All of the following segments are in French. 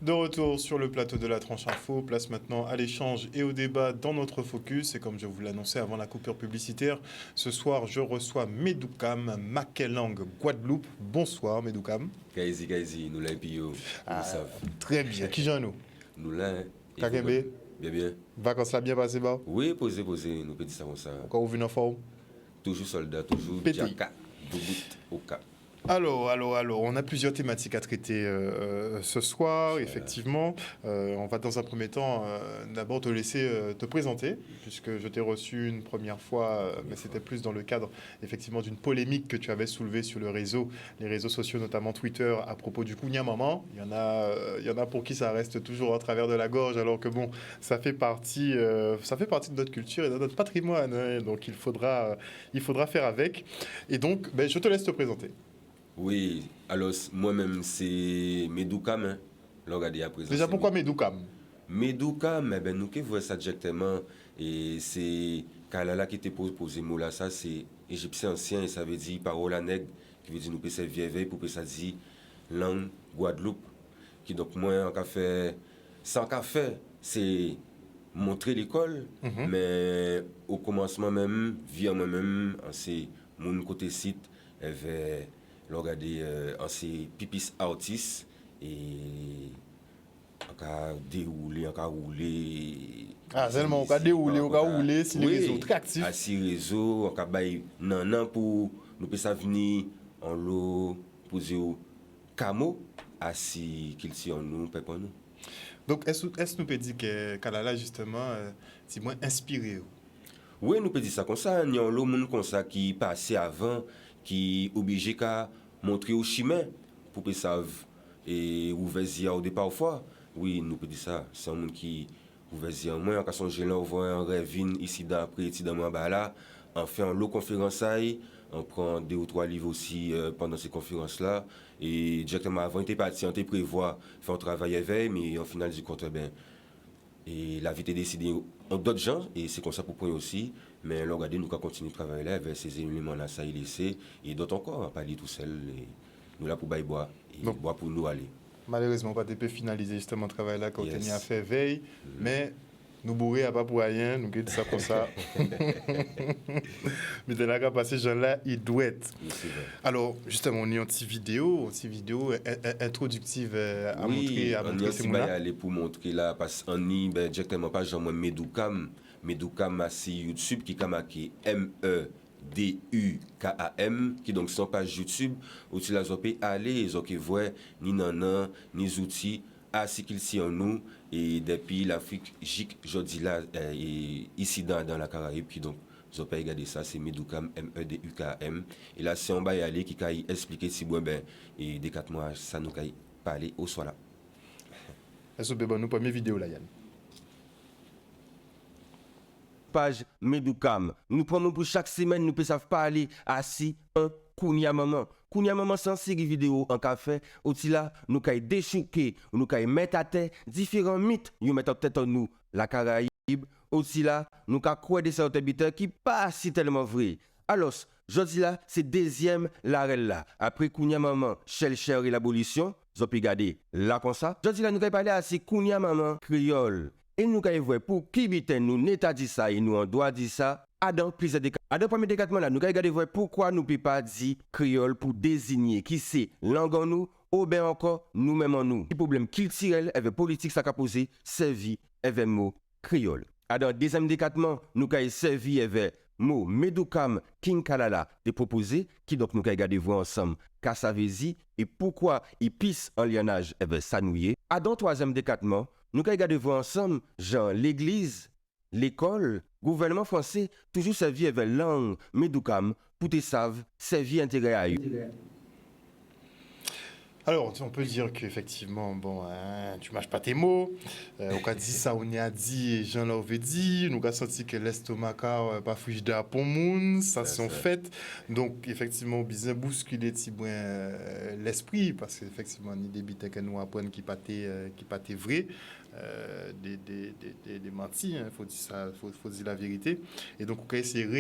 De retour sur le plateau de la tranche info, place maintenant à l'échange et au débat dans notre focus. Et comme je vous l'annonçais avant la coupure publicitaire, ce soir je reçois Medoukam Makelang Guadeloupe. Bonsoir Medoukam. Gaïzi, nous l'avons pillé, nous savons. Très bien, qui j'en nous Nous l'avons. Kakembe, Bien. vacances là bien passé bah? Oui, posez, nous peut dire ça comme ça. Encore vous venez en forme? Toujours soldat, toujours Pété. Diaka, Boubout, Oka. Alors, on a plusieurs thématiques à traiter ce soir, effectivement. On va dans un premier temps d'abord te laisser te présenter, puisque je t'ai reçu une première fois, mais c'était plus dans le cadre effectivement d'une polémique que tu avais soulevée sur les réseaux sociaux, notamment Twitter, à propos du Kounia Maman. Il y en a pour qui ça reste toujours en travers de la gorge, alors que bon, ça fait partie de notre culture et de notre patrimoine, hein, donc il faudra faire avec. Et donc, je te laisse te présenter. Oui, alors moi-même c'est Medoukam, hein. Regardez à présent. Déjà, pourquoi Medoukam? Medoukam, nous qui voyons ça directement, et c'est Kalala qui était posé mot là, ça c'est égyptien ancien, et ça veut dire parole à nègre, qui veut dire nous peut vieille pour que ça dit langue Guadeloupe, qui donc moi en café, sans café, c'est montrer l'école, mais au commencement même, via moi-même, c'est mon côté site, avait regardé en ces pipis artistes et encore rouler. Ah, seulement, on va dérouler, on va rouler si les réseaux très actifs. À si réseaux, on va bailler non pour nous peut ça venir en l'eau poser au camo à si qu'il si en nous peut pas nous. Donc est-ce nous peut dire que Kalala justement c'est moins inspiré? Oui, nous peut dire ça comme ça, il y a un monde comme ça qui passait avant qui obligé qu'à montrer au chemin pour que ça et ouvrir au départ parfois. Oui, nous peut dire ça, c'est un monde qui ouvert moins quand son gélant voit un rêve ici d'après ici dans moi là, on fait un lot conférence on prend 2 ou 3 livres aussi pendant ces conférences là et directement avant il était parti on était prévoir faire un travail éveil mais au final du compte ben et la vie est décidée en d'autres gens et c'est comme ça pour point aussi mais là regardez nous continuer de travailler là avec ces éléments là ça il laissé et d'autres encore on va pas aller tout seul et nous là pour bailler boire et boire pour nous aller. Malheureusement, pas de peut finaliser justement le travail là quand on a fait veille, mais nous bourrer à pas pour rien, nous dit ça comme ça. Mais de là qu'à passer, Jean là, il doit être. Alors, justement, on est en petite vidéo introductive à montrer à montrer ces mots-là. Aller pour montrer là, parce qu'on y directement pas Jean-Moi Medoukam sur YouTube qui a marqué MEDUKAM, qui donc son page YouTube, où tu l'as aller, ils ont qui voient ni nanan, ni outils, ainsi qu'ils s'y en nous, et depuis l'Afrique, je dis là, ici dans la Caraïbe, qui donc, ils ont pas regardé ça, c'est Medoukam, MEDUKAM, et là, c'est on va y aller, qui a expliqué si bon, et des 4 mois, ça nous a parlé au soir là. Est-ce que nous première vidéo là, Yann? Page Medoukam. Nous prenons pour chaque semaine, nous pouvons parler assis un Kounia Maman. Kounia Maman, c'est une série vidéo en café. Aussi là, nous pouvons déchouquer, nous pouvons mettre à terre différents mythes. Nous mettons peut-être en nous la Caraïbe. Aussi là, nous pouvons croire des certains qui pas si tellement vrai. Alors, je dis là, c'est deuxième l'arel là. Après Kounia Maman, Cher et l'abolition, vous pouvez regarder là comme ça. Je dis là, nous pouvons parler assis Kounia Maman créole. Et nous avons vu pour qui nous n'état dit ça et nous on doit dire ça. Adam plusieurs des Adam premier décattement là nous avons regardé pourquoi nous ne pouvons pas dire créole pour désigner qui c'est langue en nous ou bien encore nous-mêmes en nous. Le problème culturel avec politique ça a posé servi avec mot créole. Adam deuxième décattement nous avons servi avec mot Medoukam King Kalala de proposé qui donc nous avons regardé voir ensemble Kassavezi et pourquoi il pisse en lionnage avec Sanouye. Adam troisième décattement nous avons regardé voir ensemble, genre l'église, l'école, gouvernement français, toujours servi avec langue, Medoukam, pour te savent, servi intérêt à eux. Alors, on peut dire qu'effectivement, tu mâches pas tes mots. On a dit ça, on y a dit, et Jean l'avait dit. Nous avons senti que l'estomac pas frigidaire pour moun, ça c'est fait. Donc, effectivement, bien bousculer l'esprit, parce qu'effectivement, il y a des bits que nous apprenons qui pas vrai. Des mentis, il faut dire ça, faut dire la vérité. Et donc, on a essayé de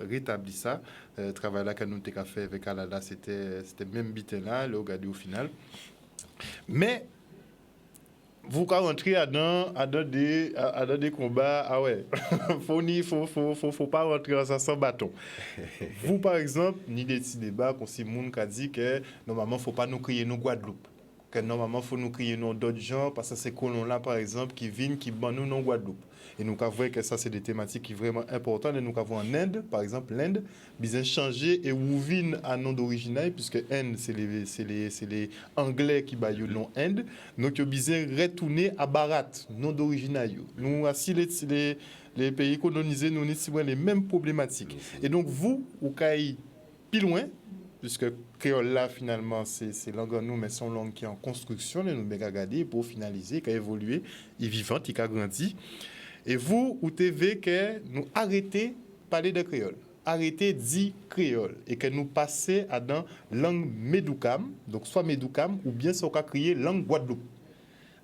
rétablir ça. Le travail là que nous avons fait avec Alala, c'était même bité là, le regardé au final. Mais vous quand rentrer à des combats, ah ouais, faut pas rentrer dans ça sans bâton. Vous, par exemple, ni des petits débats, qu'on si moun qui a dit que normalement, faut pas nous crier nous Guadeloupe. Que normalement, faut nous crier nous d'autres gens, parce que c'est colons-là, par exemple, qui viennent, qui bandent nous non Guadeloupe. Et nous avons que ça, c'est des thématiques qui sont vraiment importantes. Et nous avons en Inde, par exemple, l'Inde, ils ont changé et ouvert un nom d'original, puisque Inde, c'est les Anglais qui baillent le nom Inde. Donc, ils ont retourné à Bharat, nom d'original. Nous, assis les pays colonisés, nous avons les mêmes problématiques. Et donc, vous, vous avez plus loin, puisque créole là finalement c'est langue en nous mais c'est une langue qui est en construction et nous devons regarder pour finaliser, qui a évolué, il est vivant, il a grandi. Et vous, vous devez que nous arrêter de parler de créole, arrêter de dire créole et que nous passer à dans langue médoukam, donc soit médoukam ou bien soit crier langue Guadeloupe.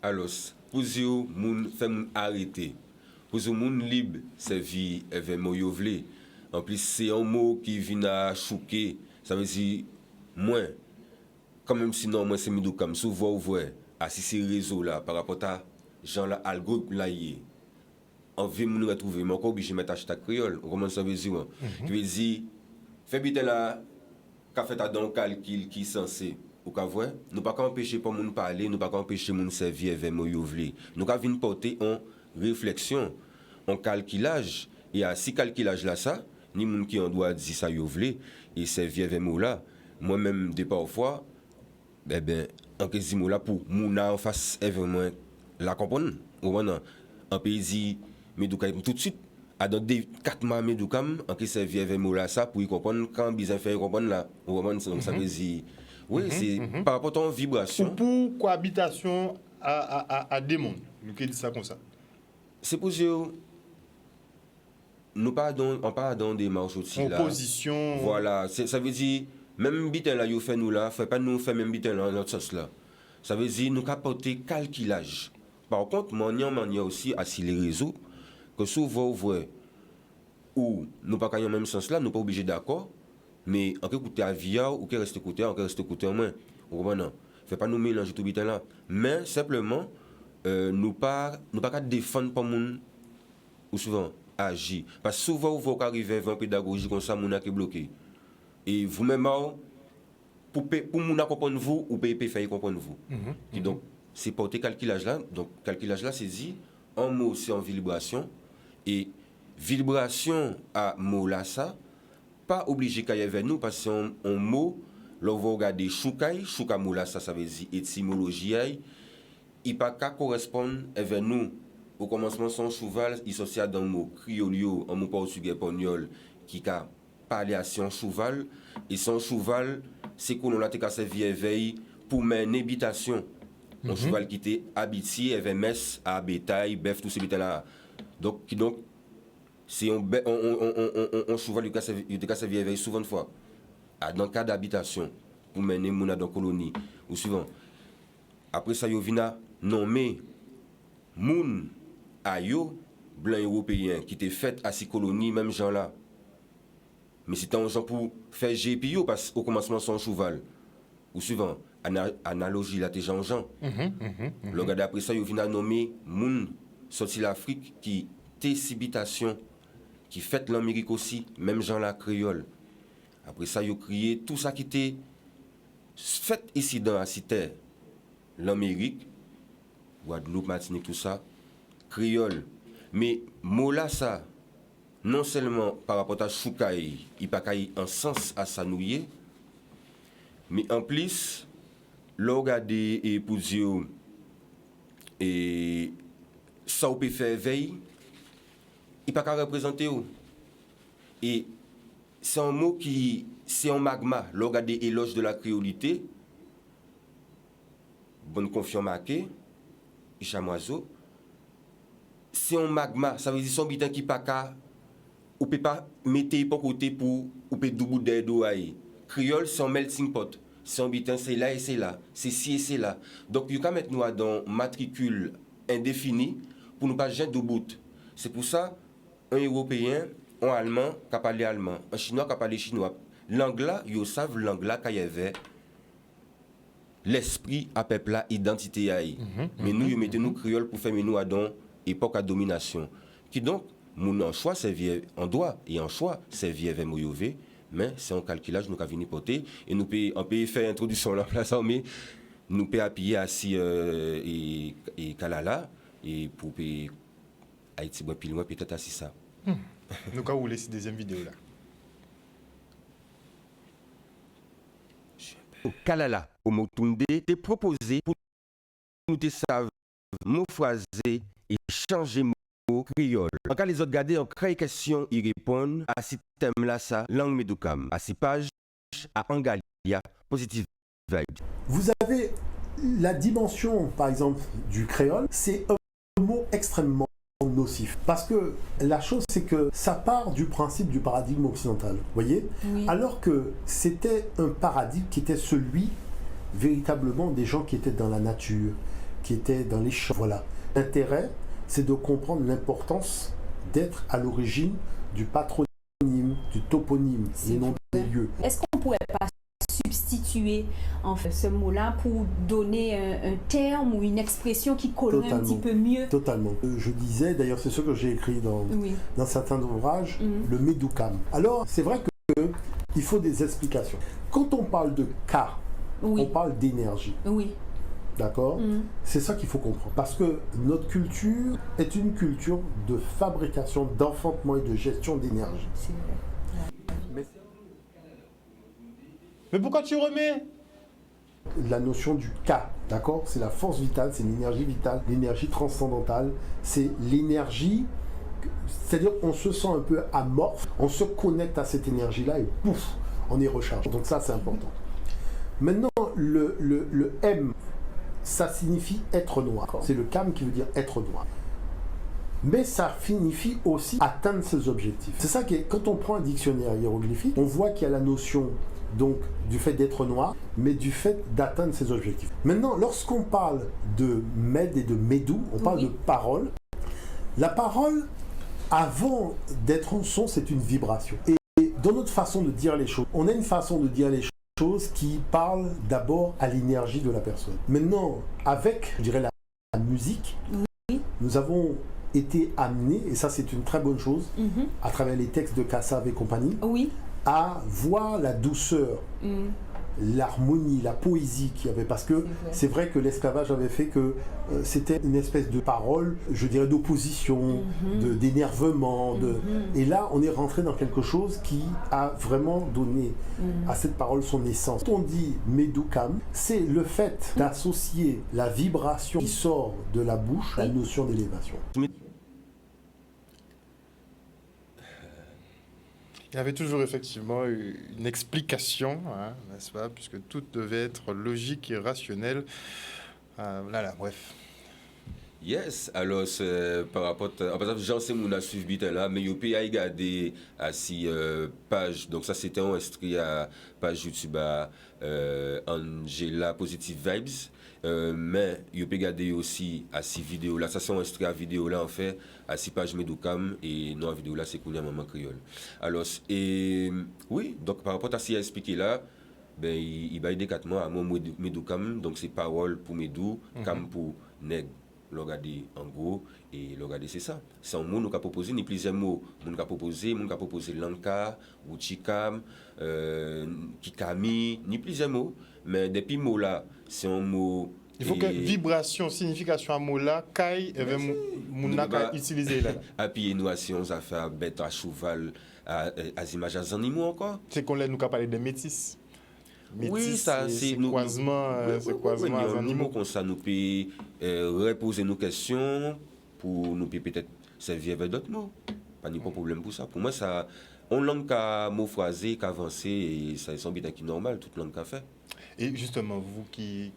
Alors, pour vous, moun fait arrêter. Pour vous, moun libre, c'est vie événement yovlé. En plus, c'est un mot qui vient à choquer. Ça veut dire moins. Quand même sinon, moi c'est médoukam. Souvent, vous voyez, à ces réseaux là, par rapport à gens là, algorithme là, on veut nous retrouver, mais encore obligé de mettre hashtag créole. On commence à dire, qui veut dire, fais bien là, qu'a fait un calcul qui est censé. Ou qu'a voir, nous pas empêcher pour nous parler, nous pas empêcher nous servir avec moi yovlé. Nous qu'à venir porter en réflexion, en calculage, et à si calculage là ça, ni moun qui en doit dire ça yovlé et servir avec moi là. Moi-même des parfois, en quasi mot là pour mouna en face événement la comprendre. Ou en pays médoukam tout de suite à dans des 4 mois médoukam en qui servir avec moi là ça pour y comprendre quand bizarre faire comprendre là. Ou donc ça veut dire oui, c'est par rapport à une vibration. Pour cohabitation à des mondes. Nous qui dit ça comme ça. C'est pour dire nous pas dans des marches aussi là. Opposition. Voilà, ça veut dire même bitin là yo fait nous là, faut pas nous faire même bitin là dans notre sens là. Ça veut dire nous capoter calculage. Par contre, manière aussi à les réseaux que souvent vous voyez ou nous pas dans même sens là, nous pas obligé d'accord. Mais en écouter à via ou qui reste écouter, en reste écouter en moins. Vous comprenez? Fait pas nous mélanger tout bitin là, mais simplement nous pas qu'à défendre pas moun ou souvent agir parce que souvent vous arriver vers pédagogie comme ça moun qui bloqué. Et vous-même pour moun comprendre vous ou pour faire comprendre vous. Et donc c'est porter calculage là. Donc calculage là c'est dit un mot c'est en vibration et vibration à mot là ça pas obligé qu'il y ait vers nous parce que un mot là vous regardez chouka mot là ça veut dire étymologie il pas qu'à correspondre avec nous au commencement son cheval il s'associe dans le mot criolio en mot portugais espagnol qui a parlé à son cheval et son cheval c'est qu'on a été servi éveil pour mener habitation un cheval qui était habitué avec messe à bétail bœuf tout ces bétail là donc c'est un cheval qui était servi éveil souvent de fois dans le cas d'habitation pour mener mon dans colonie ou souvent après ça yo vina nommé moun ayo blanc européen qui était fait à ces colonies même gens là mais c'était un genre pour faire GPO parce qu'au commencement son cheval ou suivant analogie là t'es Jean le gars d'après ça yo vina nommé moun sorti l'Afrique qui técibitation qui fait l'Amérique aussi même gens là créole après ça yo crié tout ça qui était fait ici dans la cité l'Amérique Guadeloupe Martinique tout ça créole mais mot là ça non seulement par rapport à choukaï il pas un sens à sanouiller mais en plus l'on regarde et pour dire et ça on peut faire veille il pas qu'à représenter et c'est un mot qui c'est un magma l'on regarde éloge de la créolité bonne confiance marquée chamoiseau c'est un magma ça veut dire son bitin qui pas qu'à ou peut pas mettre pas côté pour ou peut double d'eau créole c'est un melting pot c'est un bitin c'est là et c'est là c'est ci et c'est là donc il faut mettre nous dans matricule indéfinie pour nous pas jeter de bout c'est pour ça un européen un allemand qui parle allemand un chinois qui parle chinois l'anglais ils savent l'anglais qu'il y avait l'esprit à peuple là, identité à mais nous, mettons nous créole pour faire nous à don époque à domination. Qui donc, mon en choix, c'est en droit et en choix, c'est vieux vers Moyové, mais c'est un calculage nous avons venir porter et nous on peut faire introduction la place mais nous peut appuyer assis et Kalala et pour Haïti bon pile peut-être assis ça. Nous avons laissé deuxième vidéo là. Au Kalala, au Motunde, te proposé pour nous te savent mots phrasés et changer mots créole. En cas les autres garder en créer question, ils répondent à ce thème là ça langue médocam. À ces pages à Angalia positive vibe. Vous avez la dimension, par exemple, du créole, c'est un mot extrêmement nocif. Parce que la chose, c'est que ça part du principe du paradigme occidental, vous voyez. Oui. Alors que c'était un paradigme qui était celui, véritablement, des gens qui étaient dans la nature, qui étaient dans les champs. Voilà. L'intérêt, c'est de comprendre l'importance d'être à l'origine du patronyme, du toponyme, et non des lieux. Est-ce qu'on pourrait pas substituer en fait, ce mot-là pour donner un terme ou une expression qui collerait un petit peu mieux? Totalement. Je disais, d'ailleurs c'est ce que j'ai écrit dans certains ouvrages, le médoucam. Alors c'est vrai qu'il faut des explications. Quand on parle de cas, on parle d'énergie. Oui. D'accord? C'est ça qu'il faut comprendre. Parce que notre culture est une culture de fabrication, d'enfantement et de gestion d'énergie. C'est vrai. Mais pourquoi tu remets? La notion du K, d'accord? C'est la force vitale, c'est l'énergie vitale, l'énergie transcendantale, c'est l'énergie, c'est-à-dire on se sent un peu amorphe, on se connecte à cette énergie-là et pouf, on est rechargé. Donc ça, c'est important. Maintenant, le M, ça signifie être noir. C'est le Kam qui veut dire être noir. Mais ça signifie aussi atteindre ses objectifs. C'est ça que quand on prend un dictionnaire hiéroglyphique, on voit qu'il y a la notion donc du fait d'être noir, mais du fait d'atteindre ses objectifs. Maintenant, lorsqu'on parle de Med et de Médou, on parle de parole. La parole, avant d'être un son, c'est une vibration. Et dans notre façon de dire les choses, on a une façon de dire les choses qui parle d'abord à l'énergie de la personne. Maintenant, avec, je dirais, la musique, nous avons été amenés, et ça c'est une très bonne chose, à travers les textes de Kassav et compagnie, à voir la douceur, l'harmonie, la poésie qu'il y avait. Parce que c'est vrai que l'esclavage avait fait que c'était une espèce de parole, je dirais, d'opposition, d'énervement. Et là, on est rentré dans quelque chose qui a vraiment donné à cette parole son essence. Quand on dit Médoucam, c'est le fait d'associer la vibration qui sort de la bouche à la notion d'élévation. Il y avait toujours effectivement une explication, hein, n'est-ce pas, puisque tout devait être logique et rationnel. Voilà, bref. Yes, alors par rapport à, par exemple, Jean Semoun a suivi là, mais il peut regarder à ces pages, donc ça c'était enregistré à page YouTube à Angela Positive Vibes, mais il peut regarder aussi à ces vidéos là, ça c'est enregistré à vidéo là en fait, à ces pages Médoucam et non à vidéo là c'est Kounia Maman Créole. Alors, et oui, donc par rapport à ce qu'il a expliqué là, ben, il va aider 4 mois à mon Médoucam, donc c'est parole pour Médou, cam pour nègre. Le regarder en gros et le regarder c'est ça. C'est un mot nous a proposé ni plusieurs mots. Nous a proposé lanka, wuchikam, kikami, ni plusieurs mots. Mais depuis mots là, c'est un mot. Il faut que vibration, signification à mot là, kai, mounaka utiliser là. Appuyer nous si on a fait bête à cheval, à images à animaux encore. C'est qu'on nous a parlé de métis. Oui, ça c'est croisement, c'est animaux comme ça nous peut reposer nos questions pour nous peut-être servir avec d'autres mots. Pas de problème pour ça. Pour moi ça on langue qu'à mot phrasé, qu'avancer et ça semble bien qui normal toute langue qu'a fait. Et justement, vous qui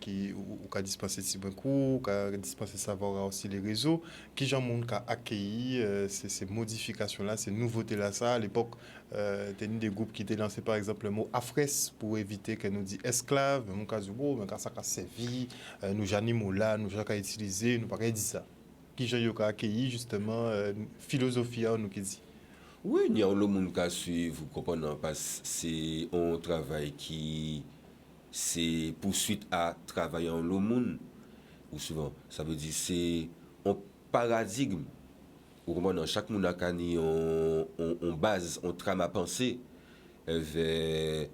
avez dispensé si bon cours, qui avez dispensé savoir aussi les réseaux, qui gens monde qui a accueilli ces modifications-là, ces nouveautés-là, ça, à l'époque, il y a des groupes qui étaient lancés par exemple le mot afres pour éviter qu'elle nous dit esclave, mais mon cas du mot, mais quand ça a servi, nous animaux là, nous avons utilisé, nous pas dit ça. Qui gens ont accueilli justement philosophie, nous qui dit. Oui, il y a le monde qui suit, vous comprenez, parce que c'est un travail qui c'est poursuite à travailler en le monde. Ou souvent, ça veut dire c'est un paradigme. Ou comment chaque monde a on base, on trame à penser vers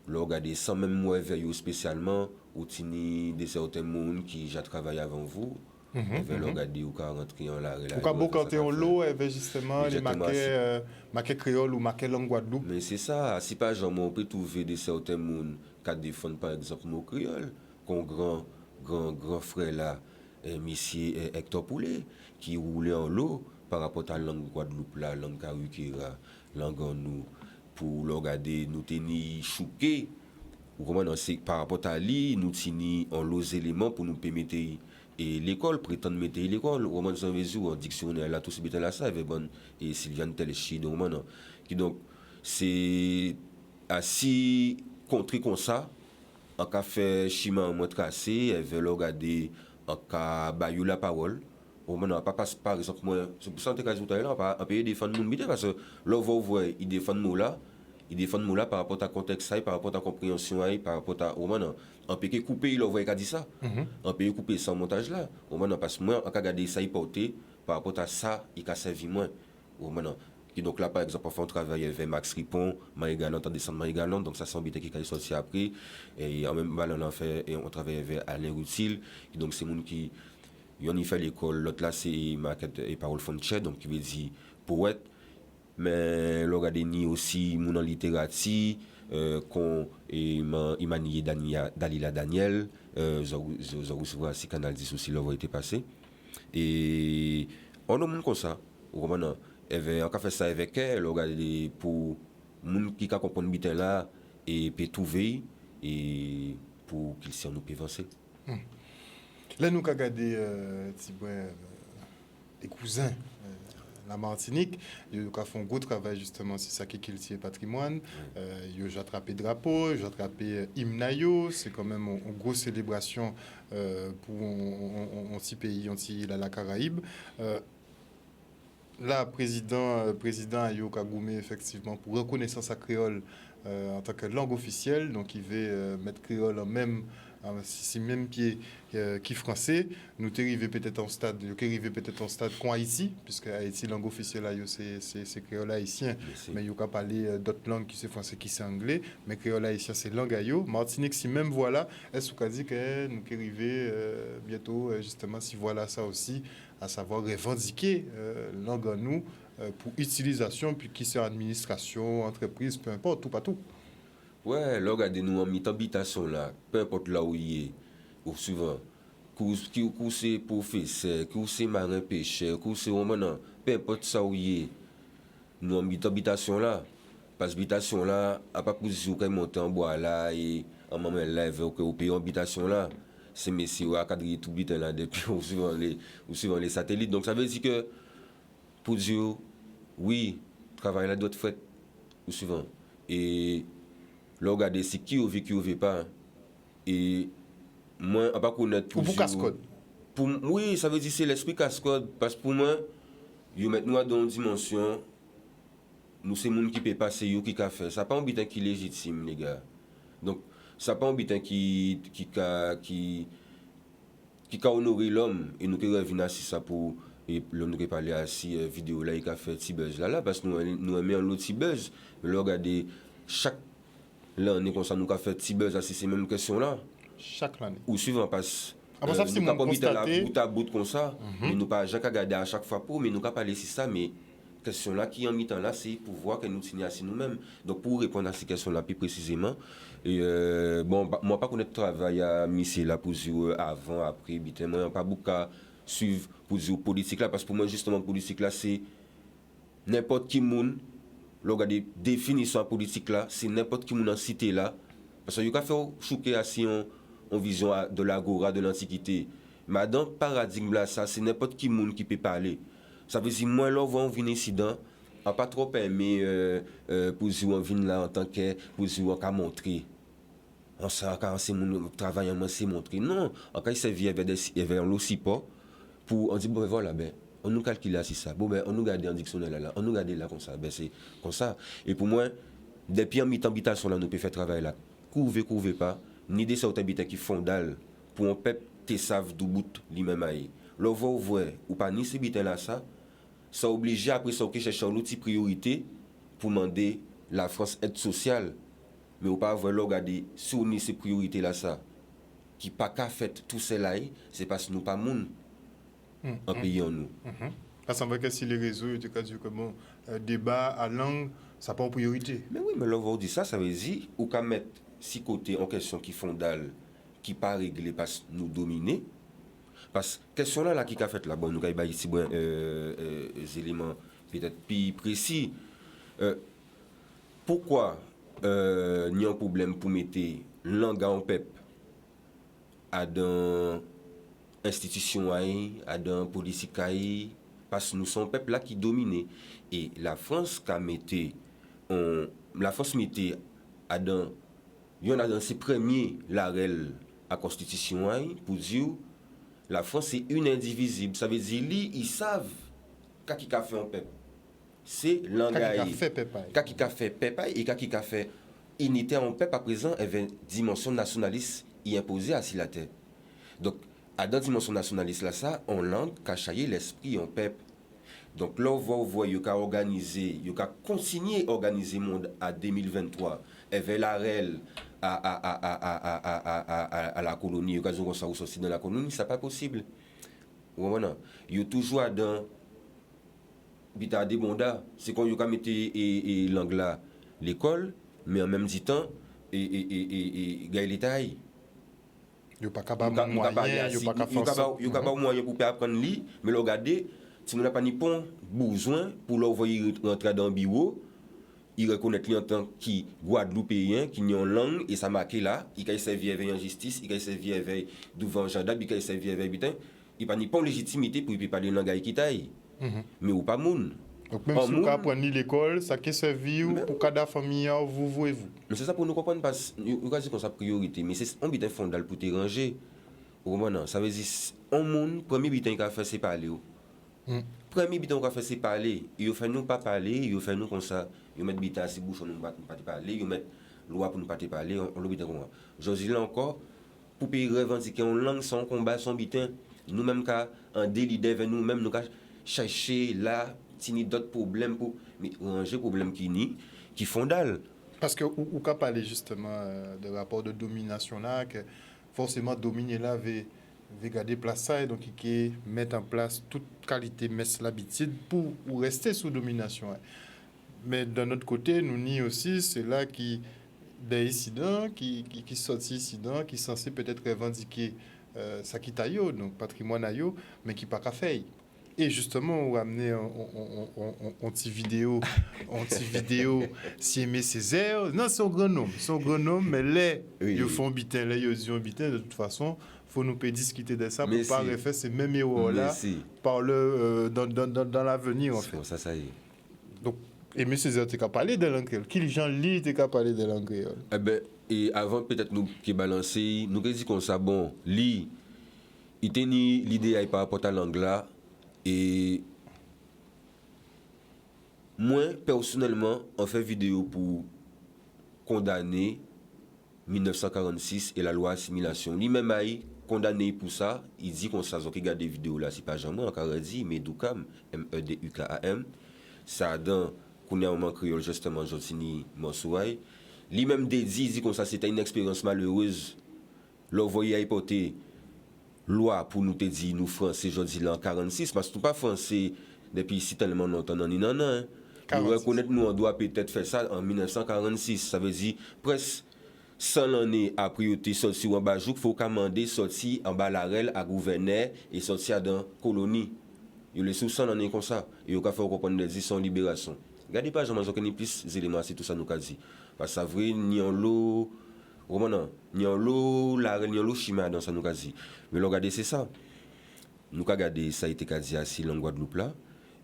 le regarder sans même moi vers eux spécialement ou tini des certains monde qui j'ai travaillé avant vous. Vers le regarder ou quand rentrer en la relation. Ou quand vous en l'eau, avec justement les maquets créoles ou maquets langue Guadeloupe. Mais c'est ça, si par exemple on peut trouver des certains monde qui défendent par exemple nos créoles, qu'on grand frère là, monsieur Hector Poulet, qui roulait en l'eau par rapport à la langue Guadeloupe, la langue Karukira, langue en nous, pour le regarder, nous tenir choqués. Ou comment c'est par rapport à lui, nous tenir en l'eau éléments pour nous permettre et l'école prétend mettre l'école au moment de en dictionnaire là tout ce là ça avec bonne et Sylviane Telchi qui donc c'est assis contre comme ça en cas fait chima en tracé elle veut regarder en cas bayou la parole au moment pas par exemple moi c'est pour ça que tout à l'heure pas payer défendre monde parce que là vous voyez il défend nous là par rapport à contexte par rapport à compréhension par rapport à au moment on peut couper il voyait qu'a dit ça on peut couper sans montage là au moment parce que moi on peut garder ça y porter par rapport à ça il a servi moins au moment qui donc là par exemple on travaille avec Max Ripon Marie-Galante en descendre Marie-Galante donc ça semble qui est sorti après et en même temps on a fait et on travaille avec Alain Routil donc c'est monde qui on y fait l'école l'autre là c'est Maquette et Parole Fontchet donc qui veut dire poète mais le regardez ni aussi mon en littérature qu'on Imani Dalila Daniel je recevoir si Canal 10 aussi leur été passé et on a monde comme ça ou maintenant on a fait ça avec elle regarder pour monde qui comprendre bien là et peut trouver et pour qu'ils s'en nous peut avancer là nous avons regardé des cousins la Martinique, ils ont fait un gros travail justement sur ça qui est culture patrimoine. Ils ont attrapé drapeau, ils ont attrapé hymne, c'est quand même une grosse célébration pour un petit pays, la Caraïbe. Là, président Ayo Kagoumé, effectivement, pour reconnaissance à créole en tant que langue officielle, donc il veut mettre créole en même pied qui français. Nous arrivons peut-être en stade, qu'en Haïti, puisque Haïti langue officielle c'est créole haïtien, mais il y a parler d'autres langues qui c'est français, qui c'est anglais, mais créole haïtien c'est langue ayo. Martinique si même voilà, est-ce qu'on dit que nous arrivons bientôt justement si voilà ça aussi, à savoir revendiquer langue en nous pour utilisation puis qui c'est administration, entreprise, peu importe, tout partout. Ouais, là, regardez-nous en mi-habitation là, peu importe là où il est, ou souvent, qui c'est professeur, qui c'est marin pêcheur, qui c'est romain, peu importe ça où il est, nous en mi-habitation là, parce que l'habitation là, à pas pour dire qu'on monte en bois là, et en moment là, au pays en habitation là, c'est messieurs à cadrer tout bit là, depuis ou suivant les satellites. Donc ça veut dire que, pour dire, oui, travail là doit être fait, ou souvent, et là, regardez, c'est qui ou veut pas. Et moi, on ne pas connaître pour casse-code. Oui, ça veut dire c'est l'esprit casse-code. Parce que pour moi, ils mettent nous dans une dimension, nous, c'est le monde qui peut passer, qui a fait. Ça n'a pas un bitin qui est légitime, les gars. Donc, ça n'a pas un bitin qui a honoré l'homme. Et nous qui revenons sur ça pour. Et l'homme qui parlé à cette vidéo là, il a fait petit buzz là, parce que nous aimons l'autre petit buzz. Mais là, regardez, chaque. Là, on est comme ça, nous avons fait petit buzz à ces mêmes questions-là. Chaque année. Ou suivant, parce que nous avons pas mis de la bout à bout comme ça, mais nous pas jamais regarder à chaque fois pour, mais nous pas parler de ça, mais question-là qui en mi-temps là, c'est pour voir que nous signons à nous-mêmes. Donc, pour répondre à ces questions-là plus précisément, et bon, moi, pas connaître le travail à Missy là pour dire avant, après, moi, pas beaucoup à suivre pour dire politique là, parce que pour moi, justement, politique là, c'est n'importe qui monde. Regardez, définition politique là, c'est n'importe qui moun en cité là. Parce que vous avez fait choquer assis en vision de l'agora de l'Antiquité. Mais dans le paradigme là, ça, c'est n'importe qui moun qui peut parler. Ça veut dire, moi, là, on vient ici, on n'a pas trop aimé pour dire on vient là en tant que, pour dire on va montrer. On sait quand c'est mon travail, on sait montrer. Non, en cas il s'agit avec un lot support pour, on dit, bon, voilà, ben. On nous calcule si ça. Bon, ben, on nous garde en dictionnaire là. On nous garde là comme ça. Ben, c'est comme ça. Et pour moi, depuis en mi-temps habitation là, nous pouvons faire travail là. Couvez pas. ni des sortes habitants qui fondal pour un peuple te savent d'où bout lui-même aille. L'on va voir ou pas ni ces habitants là ça obligé après ça que chercher l'outil priorité pour demander la France aide sociale mais ou pas avoir regarder sur ni ces priorités là ça qui pas qu'à fait tout cela c'est parce que nous pas moun en pays en nous. Ça semble que si les réseaux étaient dit que bon, débat à langue, ça pas en priorité. Mais oui, mais là, on va dire ça veut dire ou qu'à mettre six côtés en question qui fondale, qui pas réglé parce que nous dominer. Parce que question là qui a fait là, bon, nous avons ici des éléments peut-être plus précis. Pourquoi il y a un problème pour mettre langue en peuple à dans institution à dans politique parce que nous sommes un peuple là qui domine et la France mettait à dans il y en a dans ses premiers l'arel à constitution pour dire la France est une indivisible, ça veut dire ils savent qu'est-ce qui a fait un peuple c'est langage qui a fait peuple et qui a fait unité en peuple à présent avait une dimension nationaliste y imposée à la terre donc à dans dimension nationaliste là ça en langue cachailler l'esprit en peuple donc là on voit il a organisé il a consigné organiser monde à 2023 avec la REL à la colonie il a aussi dans la colonie c'est pas possible voilà il y a toujours dans bita des bonda c'est quand il a mettre et langue là l'école mais en même temps et l'État il n'y a pas de moyen, il n'y a pas de moyen pour apprendre lire, mais regardez, si on n'a pas ni bon besoin pour l'envoyer rentrer dans le bureau, il reconnaît en tant que Guadeloupéen, qui est en langue, et ça marque là, il a servi avec en justice, il a servi avec devant gendarme, il a servi avec habitant, il n'a pas de légitimité pour parler une langue qui taille. Mais ou pas moun. Donc même si vous apprenez l'école, ça qui servi pour cada famille, vous voyez-vous. Mais c'est ça pour nous comprendre parce que nous avons comme ça priorité, mais c'est un bitin fondal pour te ranger. Ça veut dire un monde premier bitin qu'a fait c'est parler. Premier bitin qu'a fait c'est parler, il fait nous pas parler, il fait nous comme ça, il met bitin à ses bouches nous pas parler, il met loi pour nous pas parler, on le bitin comme ça. Josie là encore pour payer revendiquer en langue sans combat sans bitin, nous même qu'à en délit devant nous même nous chercher là ni d'autres problèmes pour mais ranger problème qui fondal parce que ou qu'a parler justement de rapport de domination là que forcément dominer là veut garder place ça et donc qui mettre en place toute qualité messe l'habitude pour rester sous domination mais d'un autre côté nous ni aussi c'est là qui des incidents qui sorti incidents qui censé peut-être revendiquer ça qui taillot donc patrimoine ayo mais qui pas qu'à faire. Et justement, on a amené un petit vidéo, si aimer Césaire. Non, c'est un grand homme, mais là, ils font bitin, là, ils ont bitin. De toute façon, il faut nous discuter de ça pour ne pas refaire ces mêmes héros-là dans l'avenir, en fait. Ça y est. Donc, aimer Césaire, tu as parlé de langue. Qui gens lit, tu as parlé de langue. Eh bien, et avant, peut-être, nous qui balancer, nous disons comme ça, bon, il tenait l'idée par rapport à langue là. Et moi, personnellement, on fait vidéo pour condamner 1946 et la loi assimilation. Lui-même a condamné pour ça. Il dit qu'on s'est regardé des vidéos là, c'est pas jamais encore dit, mais Medukam, M-E-D-U-K-A-M, ça dans qu'on a un moment créole justement, Jotini Monsouaï. Lui-même dit qu'on ça c'était une expérience malheureuse. Leur voyait à porter loi pour nous te dire nous français aujourd'hui là en 46 parce que nous pas français depuis si tellement longtemps non non nous reconnaître nous on doit peut-être faire ça en 1946 ça veut dire presque 100 années après été sorti en bas jour faut commander sorti en bas l'arel à gouverneur et sorti dans colonie il est sous 100 années comme ça et on a fait comprendre des son libération regardez pas jamais qu'on plus éléments c'est tout ça nous qu'a dit parce que ça vrai ni en l'eau ni en l'eau l'arel ni en l'eau chima dans ça nous qu'a dit. Mais regardez, c'est ça. Nous avons regardé ça a été dit assis en Guadeloupe là,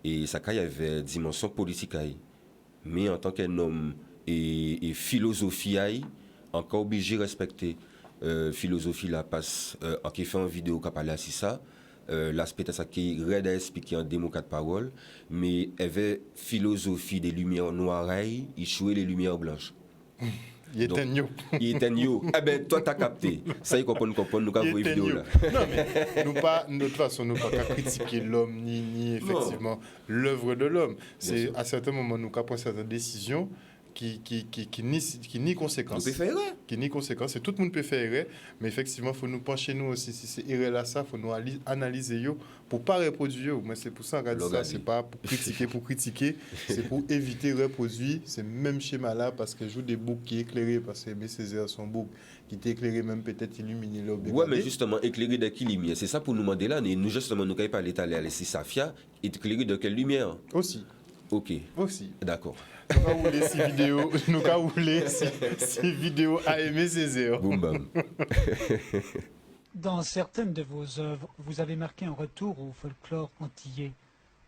et ça y avait dimension politique. Mais en tant qu'un homme et philosophie, encore obligé de respecter philosophie là, parce qu'il fait une vidéo qui a parlé assis ça, l'aspect de ça qui est raide à expliquer en démo quatre paroles, mais il y avait philosophie des lumières noires, il jouait les lumières blanches. Il est un yo. Il est un yo. Eh ben, toi, t'as capté. Ça, il comprend, nous avons Il vu est un vidéo yo. là. Non, mais de toute façon, nous ne pouvons pas critiquer l'homme, ni effectivement l'œuvre de l'homme. C'est sûr. à certains moments, nous avons pris certaines décisions qui ni conséquences. Nous pouvons faire erreur. Qui ni conséquences. Et tout le monde peut faire erreur, mais effectivement, il faut nous pencher nous aussi. Si c'est erreur là, ça, il faut nous analyser yo pour ne pas reproduire yo. Mais c'est pour ça qu'on dit ça, c'est pas pour critiquer, c'est pour éviter de reproduire ce même schéma là, parce que je joue des boucs qui éclairés, parce que Aimé Césaire, son bouc qui était éclairé, même peut-être illuminé là. Ouais, mais justement, éclairé de quelle lumière? C'est ça pour nous demander là. Nous, justement, nous, quand il parle à l'Alessi Safia, éclairé de quelle lumière? Aussi. Ok. Aussi. D'accord. Nous avons roulé ces vidéos à Aimé Césaire. Boum bam. Dans certaines de vos œuvres, vous avez marqué un retour au folklore antillais.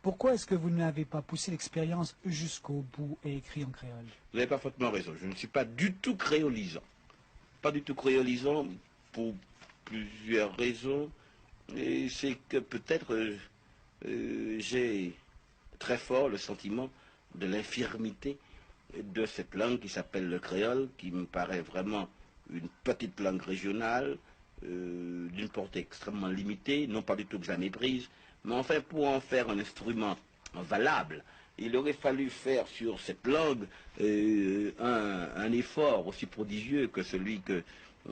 Pourquoi est-ce que vous n'avez pas poussé l'expérience jusqu'au bout et écrit en créole? Vous avez parfaitement raison. Je ne suis pas du tout créolisant. Pas du tout créolisant pour plusieurs raisons. Et c'est que peut-être j'ai très fort le sentiment de l'infirmité de cette langue qui s'appelle le créole, qui me paraît vraiment une petite langue régionale, d'une portée extrêmement limitée, non pas du tout que je la méprise, mais enfin pour en faire un instrument valable, il aurait fallu faire sur cette langue un effort aussi prodigieux que celui que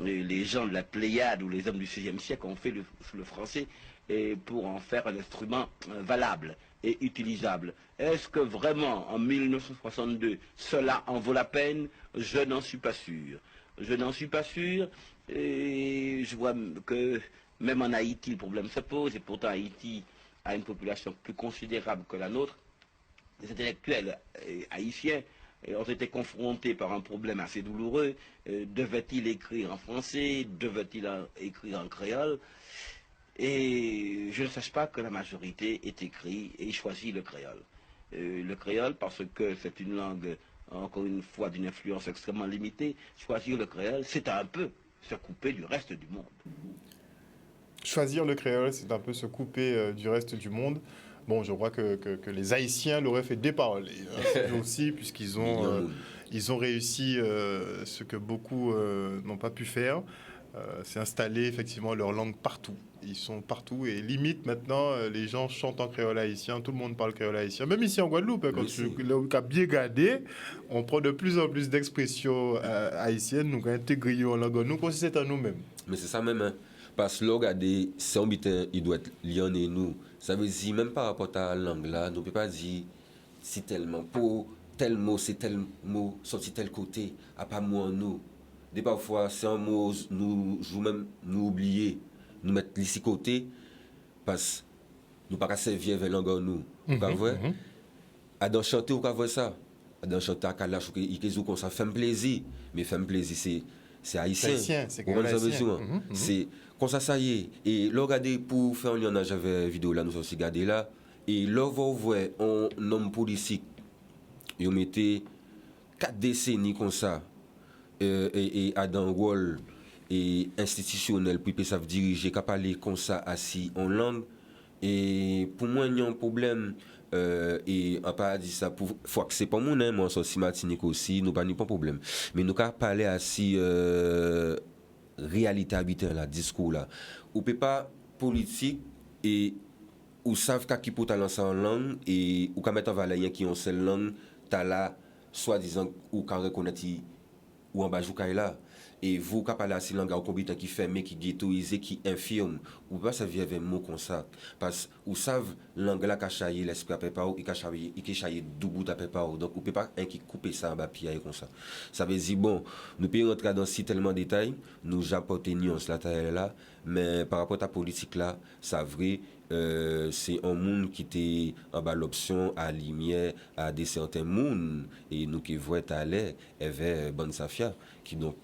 les gens de la Pléiade ou les hommes du XVIe siècle ont fait sur le français, et pour en faire un instrument valable et utilisable. Est-ce que vraiment, en 1962, cela en vaut la peine? Je n'en suis pas sûr. Je n'en suis pas sûr, et je vois que même en Haïti, le problème se pose, et pourtant Haïti a une population plus considérable que la nôtre. Les intellectuels haïtiens ont été confrontés par un problème assez douloureux. Devait-il écrire en français? Devait-il écrire en créole? Et je ne sache pas que la majorité ait écrit et choisi le créole. Le créole parce que c'est une langue, encore une fois, d'une influence extrêmement limitée. Choisir le créole, c'est un peu se couper du reste du monde. Choisir le créole, c'est un peu se couper du reste du monde. Bon, je crois que les Haïtiens l'auraient fait des paroles. Et aussi, puisqu'ils ont réussi ce que beaucoup n'ont pas pu faire. C'est installer effectivement leur langue partout. Ils sont partout et limite maintenant, les gens chantent en créole haïtien, tout le monde parle créole haïtien. Même ici en Guadeloupe, quand tu as bien gardé, on prend de plus en plus d'expressions haïtiennes, nous intégrer en langue, nous aussi c'est à nous-mêmes. Mais c'est ça même, hein. Parce que là, regardez, si on bitin, il doit être lié en nous. Ça veut dire, même par rapport à la langue là, nous ne pouvons pas dire si tellement pour tel mot, c'est tel mot, sorti tel côté, à pas moi en nous. Des parfois, c'est un mot, nous oublier, nous mettre ici côté, parce que nous ne pouvons pas servir avec langue en nous. Vous voyez? À dans chanter, vous voyez ça? À dans chanter à Kalash, ou ça fait plaisir. Mais fait plaisir, c'est haïtien. C'est haïtien. C'est comme ça y est. Et là, regardez, pour faire un lien, j'avais une vidéo là, nous aussi regardé là. Et là, vous voyez un homme politique, il mettait 4 décennies comme ça. Et à un rôle institutionnel, puis ça veut diriger, qu'à parler comme ça, assis en langue. Et pour moi, il y a un problème. Et on pas dit ça pour faut que c'est pas mon moi aussi Martinique aussi nous pas de problème mais nous qu'à parler assis réalité habituelle là discours là ou peut pas politique et ou savent qu'à qui pour lancer en langue et ou qu'à mettre en valeur qui ont seule langue t'as là soi-disant ou qu'à reconnaître ou en bas là et vous qu'à parler assis langue au combattant qui fermé qui ghettoisé qui infirme ou pas ça vient avec mot comme ça parce ou savent langue là cachailler l'esprit après pas et cachailler double après pas donc on peut pas un qui couper ça en bas pied comme ça veut dire bon nous peut rentrer dans si tellement détails nous apporter nuance là mais par rapport à la politique là ça vrai c'est un monde qui était en bas l'option à lumière à des certains mondes et nous qui voit à l'air avait bonne Safia qui donc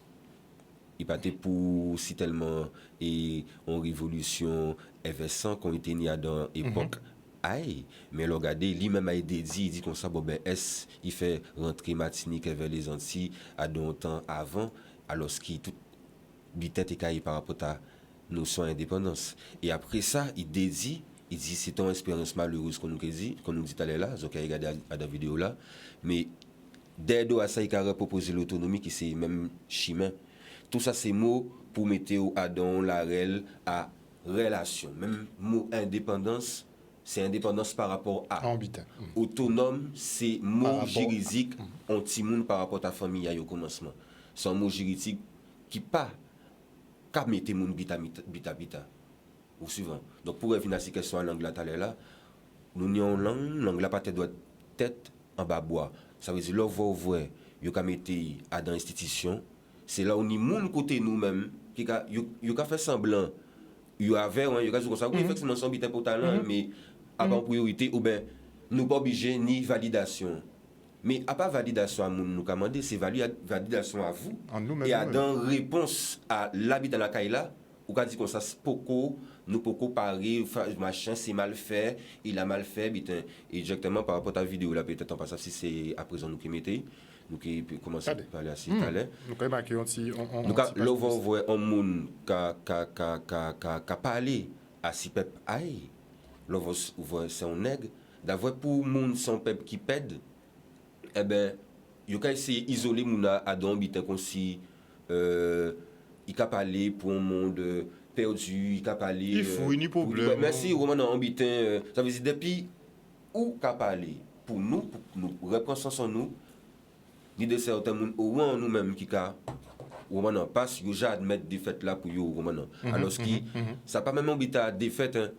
il partait pour si tellement et en révolution effervescent qu'on était né dans époque aïe mais le regardez lui-même a dit il dit comme ça bon ben est il fait rentrer Martinique vers les Antilles à longtemps avant alors qu'il tout bitette et caillé par rapport à notion d'indépendance et après ça il dit c'est une expérience malheureuse qu'on nous dit tout à l'heure là donc regardé à la vidéo là mais d'aide à ça, il a proposé l'autonomie qui c'est même chemin. Tout ça, c'est mots pour mettre à don la rel à relation. Même mot indépendance, c'est indépendance par rapport à. Habitat. Autonome, c'est Par mot rapport- juridique anti-monde par rapport à ta famille au commencement. C'est un mot juridique qui pas qu'à mettre moun bita. Ou suivant. Donc pour revenir à cette question en langue là, nous avons une langue là peut-être doit tête en bas bois. Ça veut dire là voir yo ka mettre à dans institution, c'est là où ni moun côté nous-mêmes qui ka yo ka fait semblant yo avait yo ka dire comme ça oui effectivement son bita pour talent mais à pas priorité ou ben nous pas obligé ni validation. Mais à pas validation à moun nous commander, c'est validation à vous. En nous-mêmes, Et à oui. dans réponse à l'habitat la caille là, ou ka dit comme ça nous poco parer machin c'est mal fait, il a mal fait bitin. Et directement par rapport à ta vidéo là peut-être on passe si c'est à présent nous qui mettez nous qui peut commencer à parler assez tout à l'heure. Nous quand même marqué Donc là on voit un monde qui parlé à si peuple aïe. Là on voit c'est un nègre d'avoir pour monde son peuple qui pède. Eh ben yo ka essayer isoler mouna à don bitin comme si il ka parler pour un monde perdu, il ka parler Il faut ni problème. merci Roman en bitin ça veut dire depuis où ka parler pour nous reprendre sans nous ni de certains monde au moins nous-mêmes qui ka Roman passe yo ja admettre défaite là pour yo Roman alors qui ça pas même habiter défaite hein,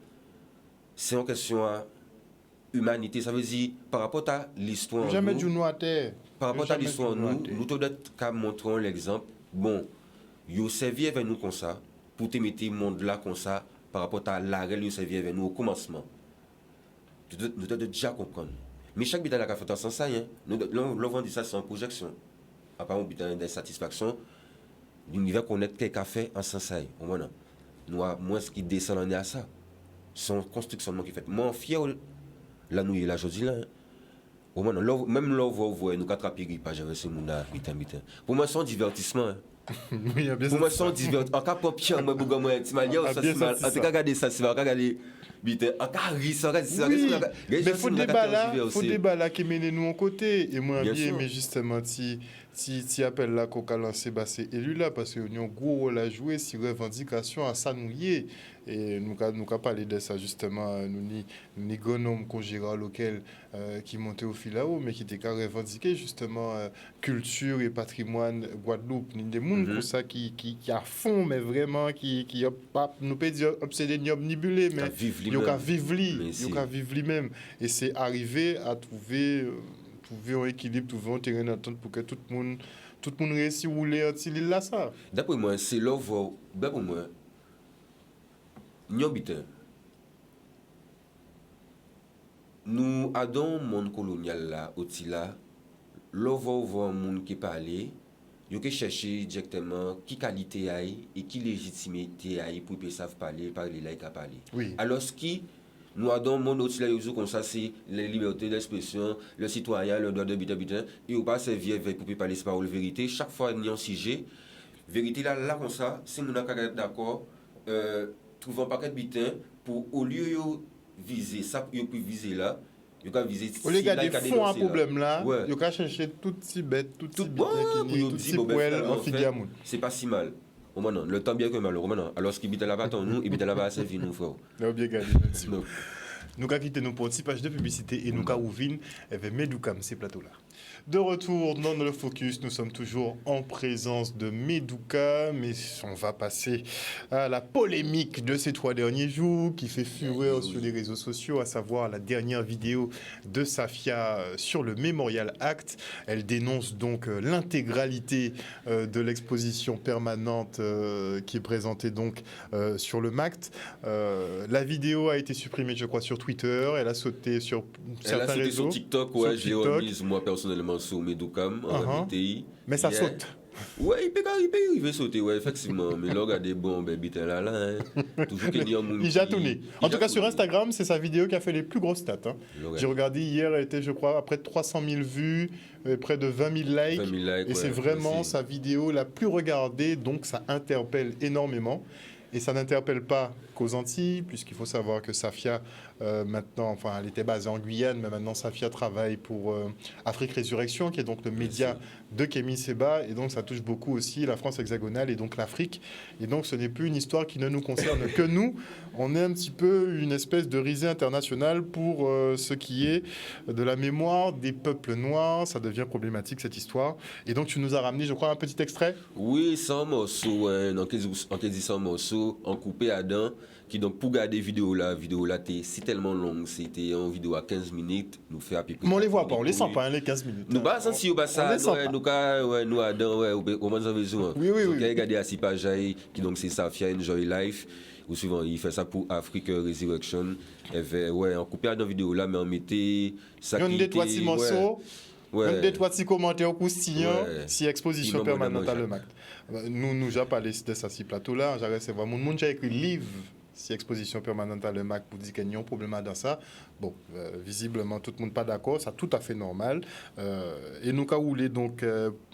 c'est une question à humanité, ça veut dire par rapport à l'histoire. Jamais nous, du nous à terre. par rapport à Jamais l'histoire, du nous à nous terre. devons qu'à montrer l'exemple. Bon, yo servi avec nous comme ça, pour te mettre le monde là comme ça, par rapport à l'arrêt, yo servi avec nous au commencement. Nous devons déjà comprendre. Mais chaque bitaille a fait un sens, hein. Nous devons dire ça sans projection. À part un bitaille d'insatisfaction, l'univers connaît quelqu'un fait en sens. Nous, moi, ce qui descend en est à ça. Son construction qui fait. Moi, fier. Là, nous, il a choisi là. Même là, vous voyez, nous, quatre appuis, pas j'avais ce monde-là, Pour moi, c'est un divertissement. Oui, bien Pour moi, sûr. c'est un divertissement. En cas de pierre, moi, bouga, moi, tu m'as dit, ça, c'est mal. En tout cas, regardez ça, c'est mal. Regardez, en cas de risque, Oui, mais faut débat là qui mène nous en côté. Et moi, Bien bien, sûr. mais justement, si appelle là qu'on a lancé, bah, c'est élu là, parce qu'il y a un gros rôle à jouer, si revendication à ça nous y est. Et nous avons parlé de ça justement, nous gonome qu'on gère local qui montait au fil là-haut, mais qui était qu'à revendiquer justement culture et patrimoine Guadeloupe. Nous des gens comme ça qui à fond, mais vraiment, qui a pas, nous peut dire obsédé ni omnibulé, mais il y a qu'à vivre lui-même. Et c'est arriver à trouver un équilibre, trouver un terrain d'entente pour que tout le monde réussisse à rouler l'île là ça. D'après moi, c'est l'ouvre. D'après moi, nous habitons. Nous avons un monde colonial là, aussi là. L'ouvre un monde qui parle. Yo que chercher directement qui qualité aille et qui légitimité aille pour que savent parler là et parler. Oui. Alors ce qui nous avons un monde aussi là comme ça c'est la liberté d'expression, le citoyen, le droit de habitant et on pas servir avec pour parler par la vérité chaque fois il y a un sujet vérité là comme ça si nous sommes d'accord trouver un paquet de bitin pour au lieu de viser ça yo peut viser là yo ka viser Au lieu de fond un problème là, ouais. il a cherché tout petit bête, tout petit bon, tout petit poêle en filiamoun. c'est pas si mal. Au moment, le temps bien que mal, au moment. Alors ce qui habite là-bas, nous, il habite là-bas à servir nous, frère. Là, bien gagné. Donc, Nous avons quitté nos petites pages de publicité et nous avons ouvert avec Medoukam, ces plateaux-là. De retour dans le focus, nous sommes toujours en présence de Medouka, mais on va passer à la polémique de ces 3 derniers jours qui fait fureur sur les réseaux sociaux, à savoir la dernière vidéo de Safia sur le Memorial Act. Elle dénonce donc l'intégralité de l'exposition permanente qui est présentée donc sur le MACT. La vidéo a été supprimée, je crois, sur Twitter. Elle a sauté sur elle a certains sauté réseaux. sur TikTok, ouais, je l'ai remise moi personnellement sur Medoukam, en MTI. Mais ça Yeah. saute. Ouais, il peut arriver sauter, ouais, effectivement. Mais là, regardez, bon, ben, bitin là, hein. Toujours qu'il y a un monde. Il a tourné. En tout cas, sur Instagram, c'est sa vidéo qui a fait les plus grosses stats. Hein. J'ai regardé hier, elle était, je crois, à près de 300 000 vues, près de 20 000 likes. 20 000 likes, et c'est ouais, vraiment merci. sa vidéo la plus regardée, donc ça interpelle énormément. Et ça n'interpelle pas qu'aux Antilles, puisqu'il faut savoir que Safia, maintenant, enfin, elle était basée en Guyane, mais maintenant Safia travaille pour Afrique Résurrection, qui est donc le média de Kémy Séba. Et donc, ça touche beaucoup aussi la France hexagonale et donc l'Afrique. Et donc, ce n'est plus une histoire qui ne nous concerne que nous. On est un petit peu une espèce de risée internationale pour ce qui est de la mémoire des peuples noirs. Ça devient problématique, cette histoire. Et donc, tu nous as ramené, je crois, un petit extrait. Oui, sans morceau, donc on te dit sans morceau, en coupé à dents, qui donc pour garder vidéo là, c'est tellement long, c'était en vidéo à 15 minutes, nous fait à peu près. Mais on les voit pas, on les sent pas, hein, les 15 minutes. Nous bas si on ça, nous à dents, au moins en besoin. Oui. Regardez à Sipaja, qui donc c'est Safia Enjoy Life, ou souvent il fait ça pour Afrique Resurrection, et fait, en coupé à dents vidéo là, mais on mettait ça. Il y a des trois morceaux. Ouais. Des trois petits commentaires croustillants, si exposition permanente à le MAC. Nous j'ai parlé de ça sur plateau là, j'ai reçu vraiment mon monde j'ai écrit livre si exposition permanente à le MAC pour dire qu'il y a un problème dans ça. Bon, visiblement tout le monde pas d'accord, c'est tout à fait normal. Et nous avons roulé donc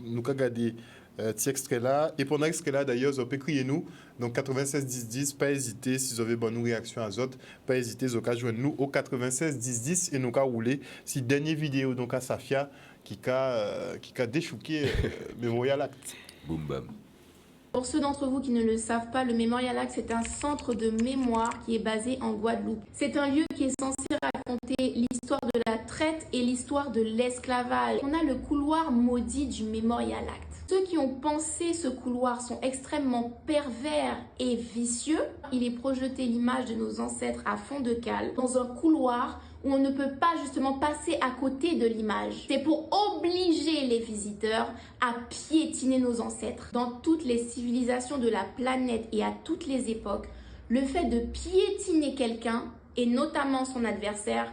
nous avons gardé petit extrait là et pendant l'extrait là d'ailleurs vous pouvez crier nous donc 96 10 10 pas hésiter si vous avez bonne réaction à autres pas hésiter vous pouvez joindre nous au 96 10 10 et nous avons roulé si dernière vidéo donc à Safia qui a déchouqué Memorial Act. Boum bam. Pour ceux d'entre vous qui ne le savent pas, le Memorial Act, c'est un centre de mémoire qui est basé en Guadeloupe. C'est un lieu qui est censé raconter l'histoire de la traite et l'histoire de l'esclavage. On a le couloir maudit du Memorial Act. Ceux qui ont pensé ce couloir sont extrêmement pervers et vicieux. Il est projeté l'image de nos ancêtres à fond de cale dans un couloir où on ne peut pas justement passer à côté de l'image. C'est pour obliger les visiteurs à piétiner nos ancêtres. Dans toutes les civilisations de la planète et à toutes les époques, le fait de piétiner quelqu'un, et notamment son adversaire,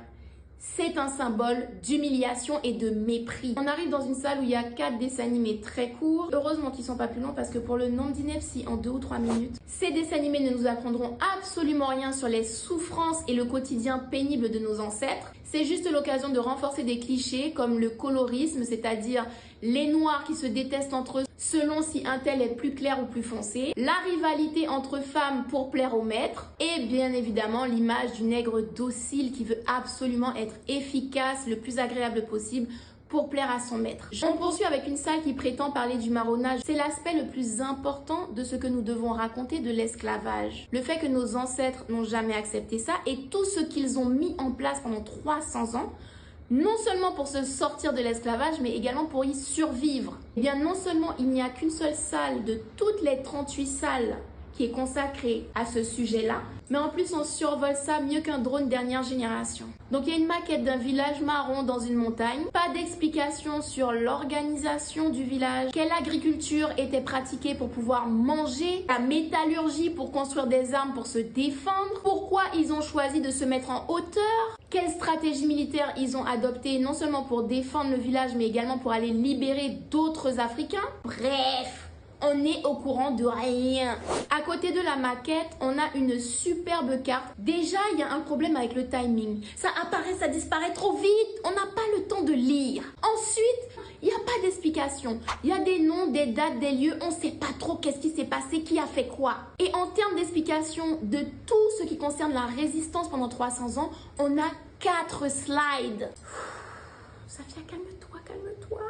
c'est un symbole d'humiliation et de mépris. On arrive dans une salle où il y a 4 dessins animés très courts. Heureusement qu'ils ne sont pas plus longs parce que pour le nombre d'INEFSI en 2 ou 3 minutes, ces dessins animés ne nous apprendront absolument rien sur les souffrances et le quotidien pénible de nos ancêtres. C'est juste l'occasion de renforcer des clichés comme le colorisme, c'est-à-dire les noirs qui se détestent entre eux selon si un tel est plus clair ou plus foncé, la rivalité entre femmes pour plaire au maître et bien évidemment l'image du nègre docile qui veut absolument être efficace, le plus agréable possible pour plaire à son maître. On poursuit avec une salle qui prétend parler du marronnage. C'est l'aspect le plus important de ce que nous devons raconter de l'esclavage. Le fait que nos ancêtres n'ont jamais accepté ça et tout ce qu'ils ont mis en place pendant 300 ans, non seulement pour se sortir de l'esclavage, mais également pour y survivre. Eh bien, non seulement il n'y a qu'une seule salle de toutes les 38 salles qui est consacrée à ce sujet-là, mais en plus on survole ça mieux qu'un drone dernière génération. Donc il y a une maquette d'un village marron dans une montagne, pas d'explication sur l'organisation du village, quelle agriculture était pratiquée pour pouvoir manger, la métallurgie pour construire des armes pour se défendre, pourquoi ils ont choisi de se mettre en hauteur, quelle stratégie militaire ils ont adoptée non seulement pour défendre le village mais également pour aller libérer d'autres Africains. Bref, on est au courant de rien. À côté de la maquette, on a une superbe carte. Déjà, il y a un problème avec le timing. Ça apparaît, ça disparaît trop vite. On n'a pas le temps de lire. Ensuite, il n'y a pas d'explication. Il y a des noms, des dates, des lieux. On ne sait pas trop qu'est-ce qui s'est passé, qui a fait quoi. Et en termes d'explication de tout ce qui concerne la résistance pendant 300 ans, on a 4 slides. Safia, calme-toi, calme-toi.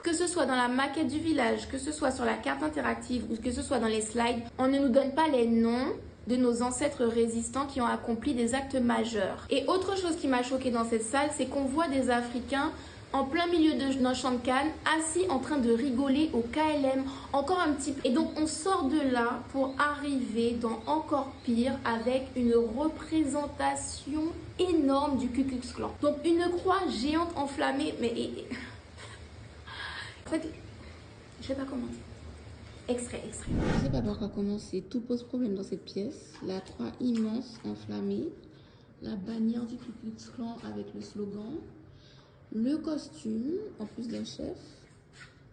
Que ce soit dans la maquette du village, que ce soit sur la carte interactive ou que ce soit dans les slides, on ne nous donne pas les noms de nos ancêtres résistants qui ont accompli des actes majeurs. Et autre chose qui m'a choquée dans cette salle, c'est qu'on voit des Africains en plein milieu d'un champ de canne, assis en train de rigoler au KLM, encore un petit peu. Et donc on sort de là pour arriver dans encore pire avec une représentation énorme du Ku Klux Klan. Donc une croix géante enflammée, mais... En fait, je vais pas commencer. Extrait. Je sais pas par quoi commencer. Tout pose problème dans cette pièce. La croix immense enflammée, la bannière du Ku Klux Klan avec le slogan, le costume en plus d'un chef.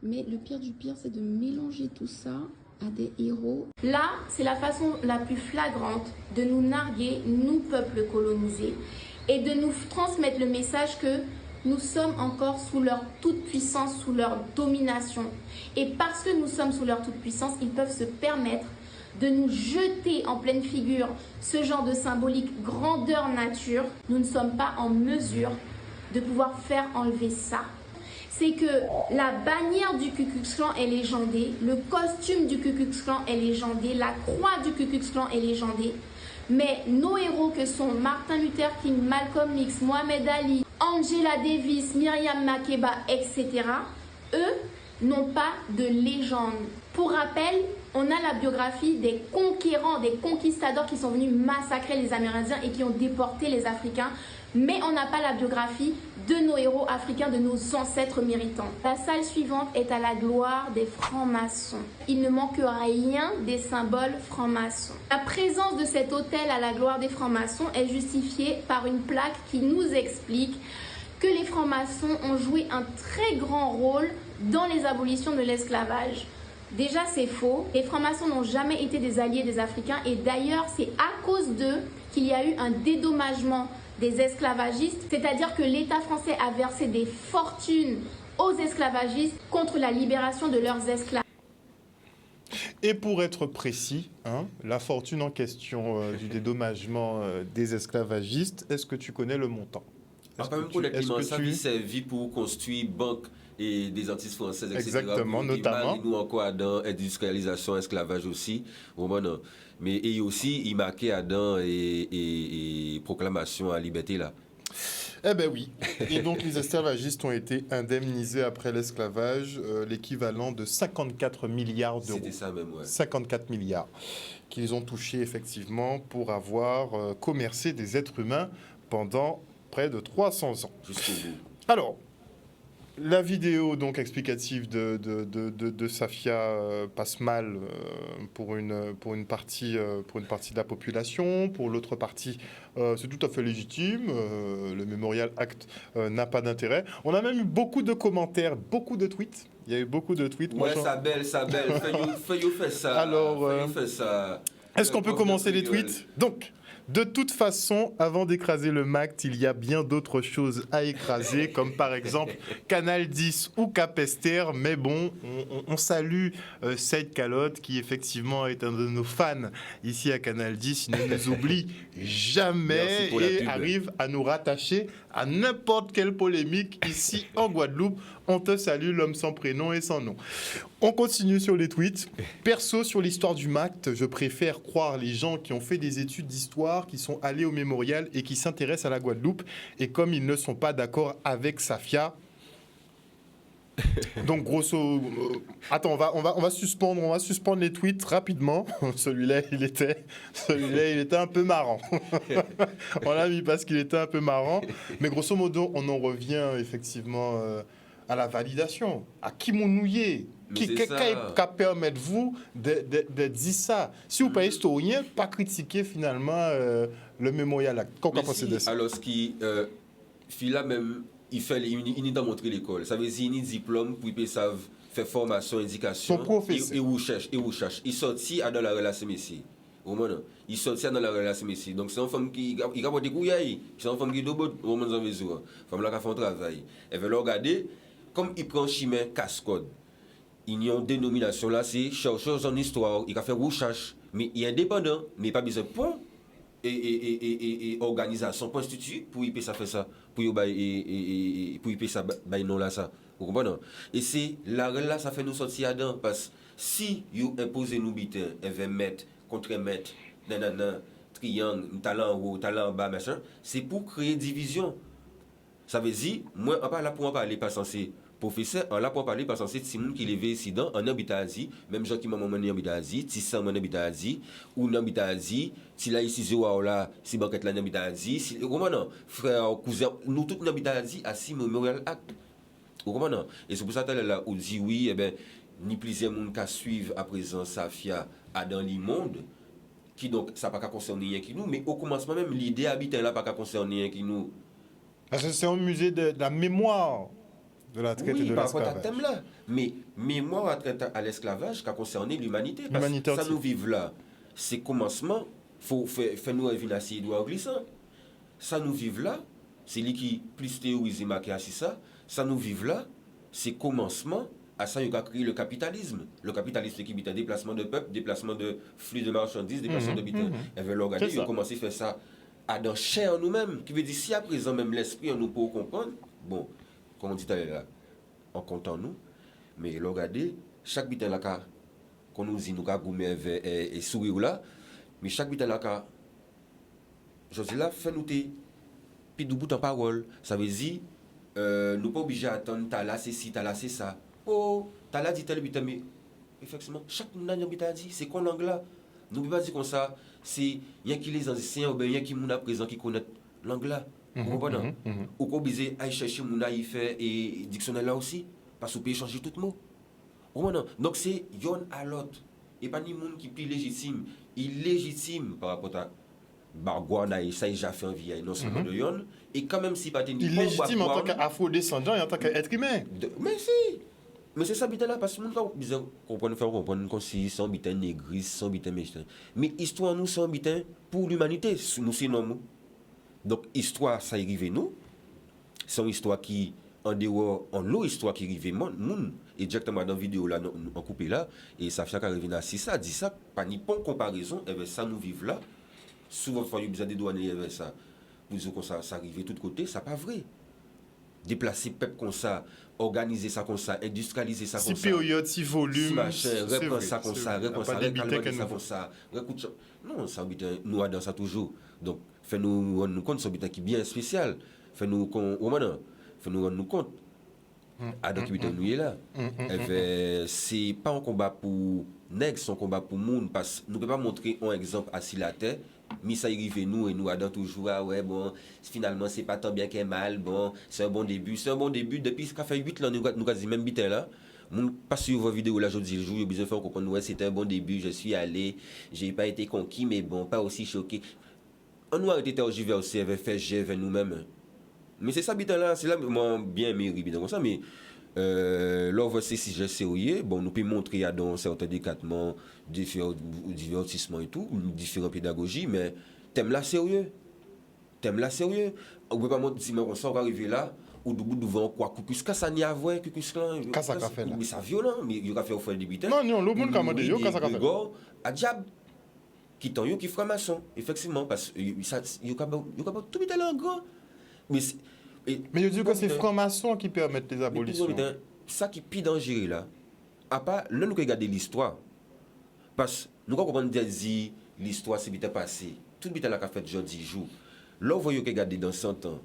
Mais le pire du pire, c'est de mélanger tout ça à des héros. Là, c'est la façon la plus flagrante de nous narguer, nous peuples colonisés, et de nous transmettre le message que nous sommes encore sous leur toute-puissance, sous leur domination. Et parce que nous sommes sous leur toute-puissance, ils peuvent se permettre de nous jeter en pleine figure ce genre de symbolique grandeur nature, nous ne sommes pas en mesure de pouvoir faire enlever ça. C'est que la bannière du Ku Klux Klan est légendée, le costume du Ku Klux Klan est légendé, la croix du Ku Klux Klan est légendée. Mais nos héros que sont Martin Luther King, Malcolm X, Mohamed Ali, Angela Davis, Myriam Makeba, etc., eux n'ont pas de légende. Pour rappel, on a la biographie des conquérants, des conquistadors qui sont venus massacrer les Amérindiens et qui ont déporté les Africains. Mais on n'a pas la biographie de nos héros africains, de nos ancêtres méritants. La salle suivante est à la gloire des francs-maçons. Il ne manque rien des symboles francs-maçons. La présence de cet autel à la gloire des francs-maçons est justifiée par une plaque qui nous explique que les francs-maçons ont joué un très grand rôle dans les abolitions de l'esclavage. Déjà, c'est faux. Les francs-maçons n'ont jamais été des alliés des Africains et d'ailleurs, c'est à cause d'eux qu'il y a eu un dédommagement des esclavagistes, c'est-à-dire que l'État français a versé des fortunes aux esclavagistes contre la libération de leurs esclaves. Et pour être précis, la fortune en question du dédommagement des esclavagistes, est-ce que tu connais le montant? Ça a servi pour construire banque et des artistes françaises, etc. Exactement, notamment. Nous encore dans industrialisation, esclavage aussi. Mais et aussi, il marquait Adam et proclamation à liberté là. Eh ben oui. Et donc les esclavagistes ont été indemnisés après l'esclavage, l'équivalent de 54 milliards d'euros. C'était ça même, ouais. 54 milliards qu'ils ont touchés effectivement pour avoir commercé des êtres humains pendant près de 300 ans. Jusqu'au bout. Alors, la vidéo donc explicative de Safia passe mal pour une partie de la population. Pour l'autre partie, c'est tout à fait légitime. Le Memorial Act n'a pas d'intérêt. On a même eu beaucoup de commentaires, beaucoup de tweets. Il y a eu beaucoup de tweets. Ouais, ça belle. Fais ça. Alors, fais ça. Est-ce qu'on peut commencer les tweets? Donc, de toute façon, avant d'écraser le MACT, il y a bien d'autres choses à écraser, comme par exemple Canal 10 ou Capester. Mais bon, on salue Saïd Calotte, qui effectivement est un de nos fans ici à Canal 10. Il ne nous oublie jamais et arrive à nous rattacher à n'importe quelle polémique ici en Guadeloupe. On te salue, l'homme sans prénom et sans nom. On continue sur les tweets. Perso, sur l'histoire du MACT, je préfère croire les gens qui ont fait des études d'histoire, qui sont allés au mémorial et qui s'intéressent à la Guadeloupe. Et comme ils ne sont pas d'accord avec Safia... Donc grosso... Attends, on va suspendre les tweets rapidement. Celui-là, il était un peu marrant. On l'a mis parce qu'il était un peu marrant. Mais grosso modo, on en revient effectivement à la validation. À qui mounouillé? Qui permet-vous de dire ça? Si vous pas historien, pas critiquer finalement le Memorial Act. Qu'en pensez de ça? Alors, ce qui... Fila même... Il doit montrer l'école. Ça veut dire qu'il y a un diplôme pour qu'ils savent faire formation, éducation. Son professeur. Et recherche. Il sortit dans la relation ici. Il sortit dans la relation ici. Donc c'est une femme qui a pas de couilles. C'est une femme qui doit au moment où besoin. Femme là qui fait un travail. Elle veut le regarder comme il prend chemin casse-code. Il y a une dénomination là, c'est chercheuse en histoire. Il a fait recherche, mais il est indépendant, mais pas besoin de point. Et organisation, point institut pour y payer ça fait ça, pour y payer ça non là ça. Vous comprenez? Et c'est là ça fait nous sortir dedans parce que si vous imposez nous bitin, elle va mettre contre mettre nanana triangle, talent en haut, talent en bas machin, c'est pour créer division. Ça veut dire moi on pas là pour en parler pas censé professeur, on l'a pour parler parce que c'est Simon qui levé ici dans en Abitazi, même gens qui m'ont mené en Abitazi, Tissan en Abitazi, ou en Abitazi, si là ici Zoa là, si banquette là en Abitazi, si comment non, frère cousin, nous tous en Abitazi à si Memorial Act. Comment non? Et c'est pour ça que là on dit oui, eh ben ni plusieurs monde qui suivent à présent Safia à dans le monde qui donc ça pas concerner rien qui nous, mais au commencement même l'idée habitant là pas concerner rien qui nous. Parce que c'est un musée de la mémoire de la traite et de l'esclavage. Par rapport à thème là. Mais mémoire à traite à l'esclavage qui a concerné l'humanité. Parce que ça nous vive là. C'est commencement, faut faire nous revenir à ces doigts glissants. Ça nous vive là, c'est lui qui plus théorisé marqué à ça. Ça nous vive là, c'est commencement à ça, il a créé le capitalisme. Le capitalisme qui est un déplacement de peuple, déplacement de flux de marchandises, déplacement de biens. Et veut l'organiser, il a commencé à faire ça dans chair en nous-mêmes. Qui veut dire, si à présent, même l'esprit, on nous peut comprendre, bon, comme on dit tout à l'heure, on compte en nous, mais regardez, chaque bitin là, qu'on nous dit, nous avons goûté et sourire là, mais chaque bitin là, je dis là, fais-nous tes, puis nous bout en parole. Ça veut dire, nous pas obligés à attendre, t'as là, c'est ci, t'as là, c'est ça. Oh, t'as là dit tel bitin, mais effectivement, chaque monde a dit, c'est quoi langue là? Nous ne pouvons pas dire comme ça, c'est rien qui les anciens ou bien qui moun à présent qui connaît langue là. Vous comprenez? Ou qu'on obligé à chercher moun à y faire et dictionnaire là aussi, parce qu'on peut changer tout mot. Donc c'est yon à l'autre. Et pas ni moun qui plus légitime, illégitime par rapport à Bargouana et ça il a fait en vie non seulement de yon et quand même si pas t'es illégitime en tant qu'afro-descendant et en tant qu'être humain. Mais si. Mais c'est ça bitin là parce que moun ka bizarre comprendre faire comprendre comme si son bitin négris, son bitin méchant. Mais histoire nous son bitin pour l'humanité, nous c'est non. Donc histoire ça arrive nous. C'est une histoire qui en dehors en l'eau histoire qui arrive moun et directement dans vidéo là en coupé là et ça fait qu'arriver là si ça dit ça pas ni bon comparaison avec ça nous vivons là. Souvent il y a besoin de douaner avec ça. Pour dire que ça arrive de tous côtés, ça pas vrai. Déplacer peuple comme ça, organiser ça comme ça, industrialiser ça comme ça. Si période, si volume. Si machin, reprendre ça comme ça, reprendre ça comme ça. Non, ça nous dans ça toujours. Donc, fais-nous rendre compte, c'est un qui est bien spécial. Fais-nous rendre compte. Donc, nous est là. C'est pas un combat pour nègres, c'est un combat pour monde. Parce que nous ne pouvons pas montrer un exemple assis la terre. Mais ça arrive nous et nous adorons toujours ah ouais bon finalement c'est pas tant bien qu'un mal bon c'est un bon début depuis ça fait 8 ans nous avons dit même bitin là mon pas sur vos vidéos là je dis le jour j'ai besoin de faire comprendre ouais c'était un bon début je suis allé j'ai pas été conquis mais bon pas aussi choqué on nous a été tergiversé avait fait j'ai vers nous-mêmes mais c'est ça bitin là c'est là moi bien mérité bitin comme ça mais l'offre c'est si je sérieux bon nous peut montrer à dans certains décattements différents divertissements et tout différentes pédagogies mais thème là sérieux on peut pas montrer mais on s'en va arriver là ou debout devant quoi cucus ça n'y a voir cucus là ça fait là mais ça violent mais il a fait au fait débutant non le monde commandé yo ça fait à diable qui t'en yo qui franc-maçon effectivement parce que ça yo capable tout biter là en grand mais je dis que c'est franc-maçon qui permet les abolitions. Ça qui est plus dangereux là, à part, là nous regardons l'histoire. Parce que nous comprenons dire l'histoire c'est bien passé. Tout le temps là qu'a fait jeudi jour. Là vous voyez regarder dans 100 ans.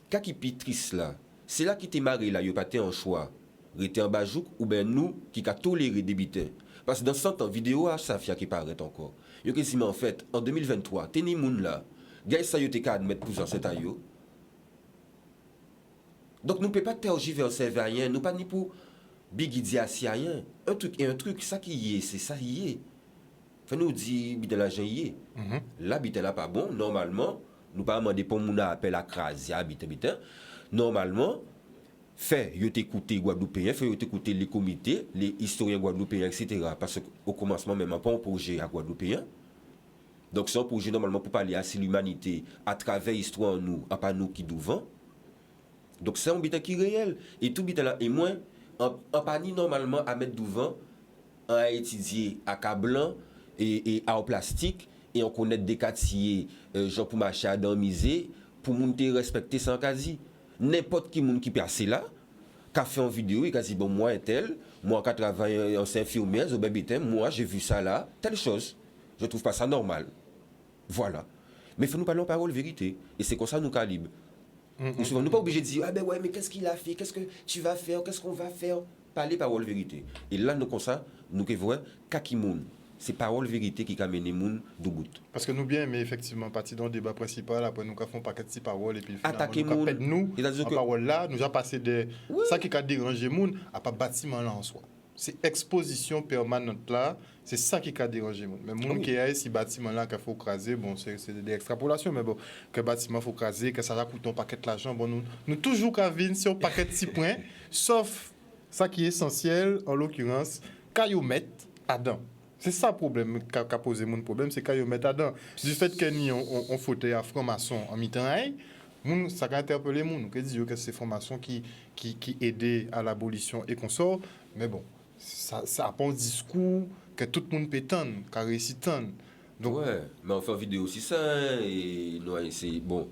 Quand qui est plus triste là, c'est là qui t'est marré là, il pas été en choix. Rester en bajouk ou bien nous qui a toléré des bitins. Parce que dans 100 ans, vidéo à Safia qui paraît encore. Yo quasiment en fait, en 2023, teni moun là, gars ça yo te ka admettre pour cet ayo. Donc nous ne pouvons pas tergiverser vers rien, nous pas ni pour bigidi à rien. Un truc, ça qui y est, c'est ça y est. Fait nous dit bite l'argent y est. Là bite là pas bon, normalement, nous pas demander pour moun appel à craser bite. Normalement, fait yo t'écouter Guadeloupéen, fait yo t'écouter les comités, les historiens guadeloupéens etc. parce qu'au commencement même pas un projet à Guadeloupéen. Donc c'est un projet normalement pour parler à l'humanité à travers l'histoire nous, à pas nous qui devant. Donc c'est un bitin qui est réel. Et tout bitin là, et moins, en panier normalement à mettre devant, à étudier à cablan et à plastique, et on connaît des quartiers, genre pour marcher à dans misé, pour monter respecter sans quasi. N'importe qui moun qui passe là, qui a fait une vidéo, il a dit bon, moi un tel, moi qui travaille en infirmière, moi j'ai vu ça là, telle chose. Je trouve pas ça normal. Voilà. Mais il faut nous parler en parole vérité. Et c'est comme ça nous calibre. Nous sommes pas obligés de dire ah ben ouais mais qu'est-ce qu'il a fait, qu'est-ce que tu vas faire, qu'est-ce qu'on va faire, parler parole vérité. Et là nous comme ça nous que voyons kakimoun, c'est parole vérité qui amène moun de bout. Parce que nous bien mais effectivement parti dans le débat principal après nous font paquet de paroles et puis attaquer nous moun en parole là nous a passé des ça qui a dérangé moun à pas bâtiment là en soi. C'est exposition permanente là, c'est ça qui a dérangé moun. Mais moun qui a ici bâtiment là qu'il faut craser, bon c'est des extrapolations mais bon que bâtiment faut craser, que ça va coûter un paquet d'argent, bon nous toujours qu'à venir sur paquet de 6 points sauf ça qui est essentiel en l'occurrence quand mettre dedans. C'est ça le problème qu'a posé mon problème, c'est quand mettre dedans. Du fait que ni on fauteuil à franc-maçon en mi-temps, moun ça a interpellé moun que dit que c'est franc-maçon qui qui aidait à l'abolition et qu'on sort. Mais bon, ça n'a pas un discours que tout le monde peut tendre, qui a réussi à tendre. Donc, ouais, mais on fait une vidéo aussi ça, hein, et nous, c'est bon.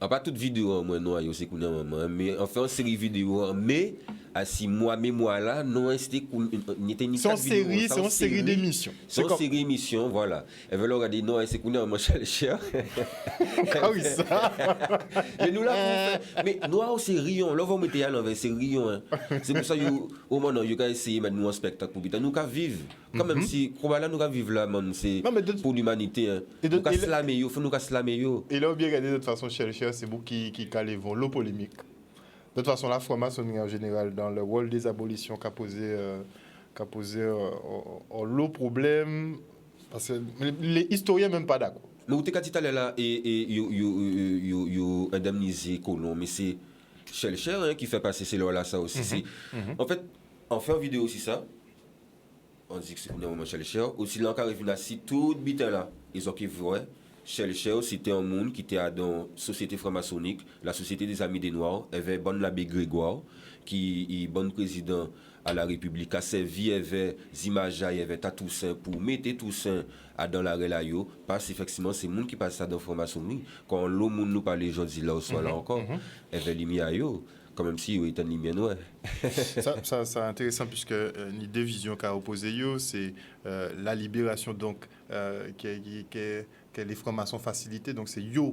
En pas toute vidéo, moi, nous, c'est qu'on a maman, mais on fait une série vidéo, mais à 6 mois, mais moi là, non, c'était c'est une série d'émissions. C'est une série d'émissions, voilà. Et veut regarder, non, c'est qu'on a maman cher. Ah oui, ça. Mais nous là, mais nous, c'est riant. Là, on va mettre à l'envers, c'est riant. Hein. C'est pour ça au moment où vous avez essayé de mettre nous en spectacle pour nous qu'à vivre. Quand même, si, là, nous qu'à vivre là, man, c'est pour l'humanité. Hein. Nous qu'à slammer, il faut nous qu'à slammer. Et là, on bien regarder de toute façon, cher, c'est vous qui calez l'eau polémique. De toute façon, la franc-maçonnerie en général, dans le rôle des abolitions qu'a posé l'eau problème, parce que les historiens même pas d'accord. Mais vous t'es dit là, et yo indemnisé colon, mais c'est Cher hein, qui fait passer ces lois là, ça aussi. En fait, on fait une vidéo aussi ça. On dit que c'est un moment Cher. Aussi, là, on arrive assis tout bite là. Ils ont qui voient. Cher, c'était un monde qui était dans la société franc-maçonnique, la société des Amis des Noirs. Il y avait bon l'abbé Grégoire, qui est bon président à la République, a servi, il y avait Zimaja, il y avait Toussaint pour mettre Toussaint dans la relayo. Parce qu'effectivement, c'est le monde qui passe ça dans la franc-maçonnerie. Quand l'homme nous parle aujourd'hui, là, au soir là encore, il y avait lumière, quand même si il était une lumière noire. Ça c'est intéressant puisque l'idée vision qu'a opposé c'est la libération donc que les francs-maçons facilités, donc c'est eux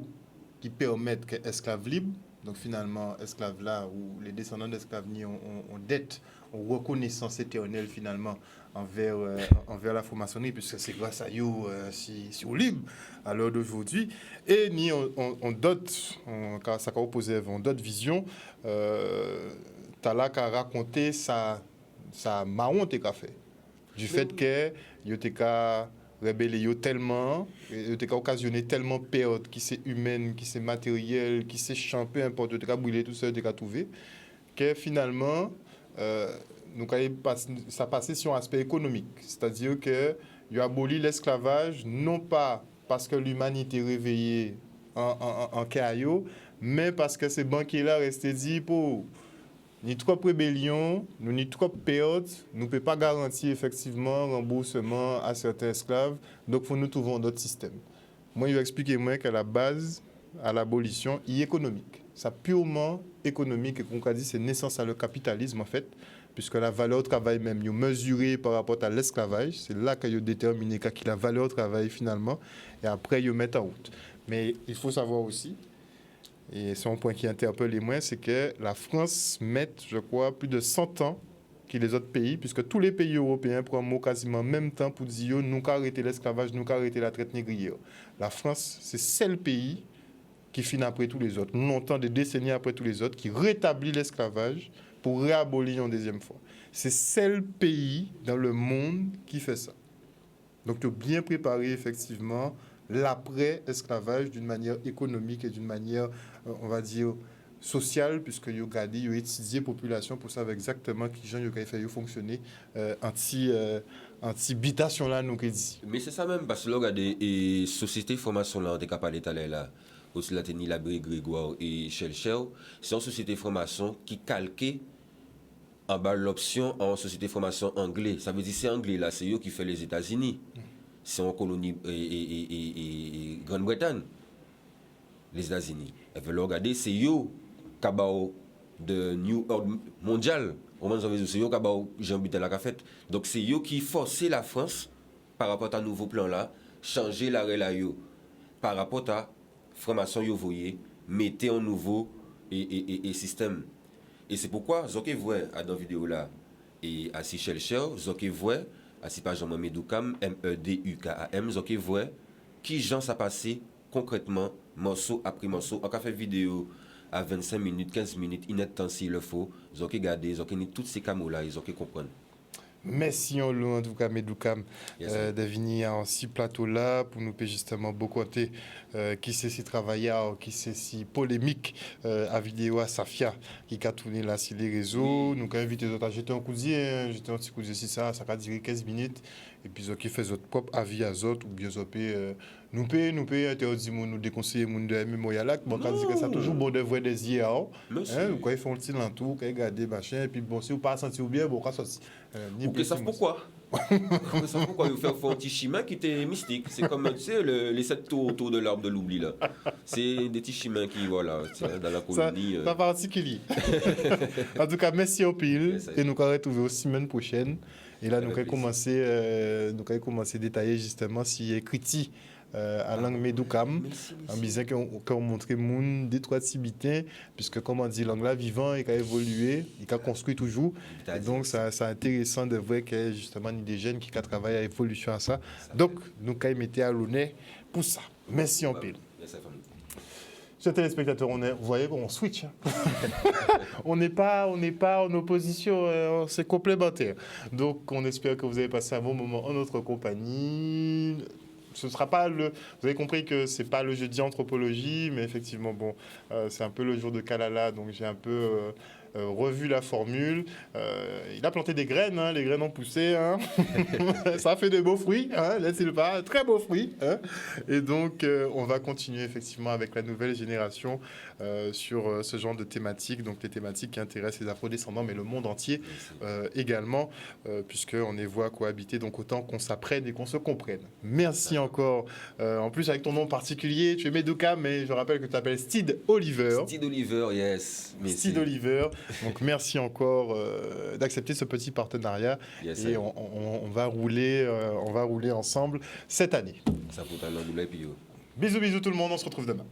qui permettent que esclaves libres, donc finalement esclaves là ou les descendants d'esclaves ont dette, ont reconnaissance éternelle finalement envers la franc-maçonnerie, puisque c'est grâce à eux si on libre à l'heure d'aujourd'hui, et ni on d'autres, ça qu'a opposé on d'autres visions, t'as là qu'à raconter sa marron t'es qu'a fait du fait que yo t'es qu'à rebelle tellement, t'es qu'à occasionner tellement perte qui c'est humaine, qui c'est matériel, qui c'est champ, peu importe, t'es qu'à brûler tout ça, t'es qu'à trouver, que finalement nous ça passait sur un aspect économique, c'est-à-dire que il a aboli l'esclavage non pas parce que l'humanité réveillée en caillou, mais parce que ces banquiers là restaient dit pour ni trop rébellion, ni trop pertes, nous ne pouvons pas garantir effectivement remboursement à certains esclaves, donc il faut nous trouver d'autres systèmes. Moi, il va expliquer moi qu'à la base, à l'abolition, il est économique. C'est purement économique et qu'on a dit c'est naissance à le capitalisme en fait, puisque la valeur au travail même, est mesurée par rapport à l'esclavage, c'est là qu'il a déterminé qui la valeur au travail finalement, et après il met en route. Mais il faut savoir aussi, et c'est un point qui interpelle les moins, c'est que la France met, je crois, plus de 100 ans que les autres pays, puisque tous les pays européens prennent quasiment en même temps pour dire nous avons arrêté l'esclavage, nous avons arrêté la traite négrière. La France, c'est le seul pays qui finit après tous les autres, longtemps, des décennies après tous les autres, qui rétablit l'esclavage pour réabolir une deuxième fois. C'est le seul pays dans le monde qui fait ça. Donc, tu as bien préparé effectivement l'après-esclavage d'une manière économique et d'une manière, on va dire, sociale, puisque vous regardez, vous étudiez la population pour savoir exactement qui gens ont fait fonctionner anti-bitation là, nous dit. Mais c'est ça même, parce que là, regardez, et société formation là, on est capable d'étaler là, aussi la tenue Labré, Grégoire et Cher, c'est une société formation qui calquait en bas l'option en société formation anglais. Ça veut dire c'est anglais là, c'est eux qui fait les États-Unis. C'est en colonie et Grande-Bretagne, les États-Unis. Et veulent regarder, c'est eux qui ont de New Ordre mondial. Au moins, c'est eux qui ont Jean-Bitel la fait. Donc, c'est eux qui forçaient la France, par rapport à un nouveau plan là, changer la relation par rapport à franc-maçon, vous voyez, mettez un nouveau et système. Et c'est pourquoi, vous voyez, dans la vidéo là, et à Sichel Cher, vous voyez, à si pas Jean Medukam, MEDUKAM, vous voyez, qui gens ça passé concrètement, morceau après morceau, on a fait vidéo à 25 minutes, 15 minutes, il n'est temps s'il le faut, vous avez regardé, vous avez toutes ces caméras là, ils ont comprendre. Merci en tout cas Medukam de venir en ce plateau là pour nous justement beaucoup qui c'est si travailleur, qui c'est si polémique à vidéo à Safia qui a tourné là sur les réseaux. Nous avons invité les autres à jeter un coup d'œil, jeter un petit coup d'œil si ça a duré 15 minutes et puis qui fait votre propre avis à autres ou bien Nous payons, nous déconseiller moun de Mémorialac. Bon, quand dit que ça toujours bon de voir des IA. Quand ils font le petit l'entour, quand ils regardent machin, et puis bon, si vous pas sentir bien, bon, quand ça. Ou que savent pourquoi. Vous savez pourquoi ils font un petit chemin qui était mystique. C'est comme, tu sais, les 7 tours autour de l'arbre de l'oubli, là. C'est des petits chemins qui, voilà, dans la colonie. Ça particulier. En tout cas, merci au pile. Et nous allons retrouver la semaine prochaine. Et là, nous allons commencer à détailler justement si écrit à langue médoucam, en disant qu'on montre moun des trois tibétains, puisque comme on dit, langue là vivant, il a évolué, il a construit toujours. Et donc, c'est intéressant de voir qu'il y a justement des jeunes qui travaillent à l'évolution à ça. Donc, nous allons mettre à l'honneur pour ça. Merci en pile. Chers téléspectateurs, vous voyez qu'on switch. On n'est pas en opposition, c'est complémentaire. Donc, on espère que vous avez passé un bon moment en notre compagnie. Ce sera pas vous avez compris que c'est pas le jeudi anthropologie, mais effectivement, bon, c'est un peu le jour de Kalala, donc j'ai un peu revu la formule. Il a planté des graines, hein, les graines ont poussé, hein. Ça fait de beaux fruits, hein, laissez-le pas, très beaux fruits. Hein. Et donc, on va continuer effectivement avec la nouvelle génération sur ce genre de thématiques, donc les thématiques qui intéressent les afrodescendants, mais le monde entier également, puisqu'on les voit cohabiter, donc autant qu'on s'apprenne et qu'on se comprenne. Merci encore. En plus, avec ton nom particulier, tu es Médoucam, mais je rappelle que tu t'appelles Steve Oliver. Steve Oliver, yes. Steve Oliver. Donc merci encore d'accepter ce petit partenariat. Yes, et on va rouler ensemble cette année. Ça vaut un rouler, puis bisous tout le monde, on se retrouve demain.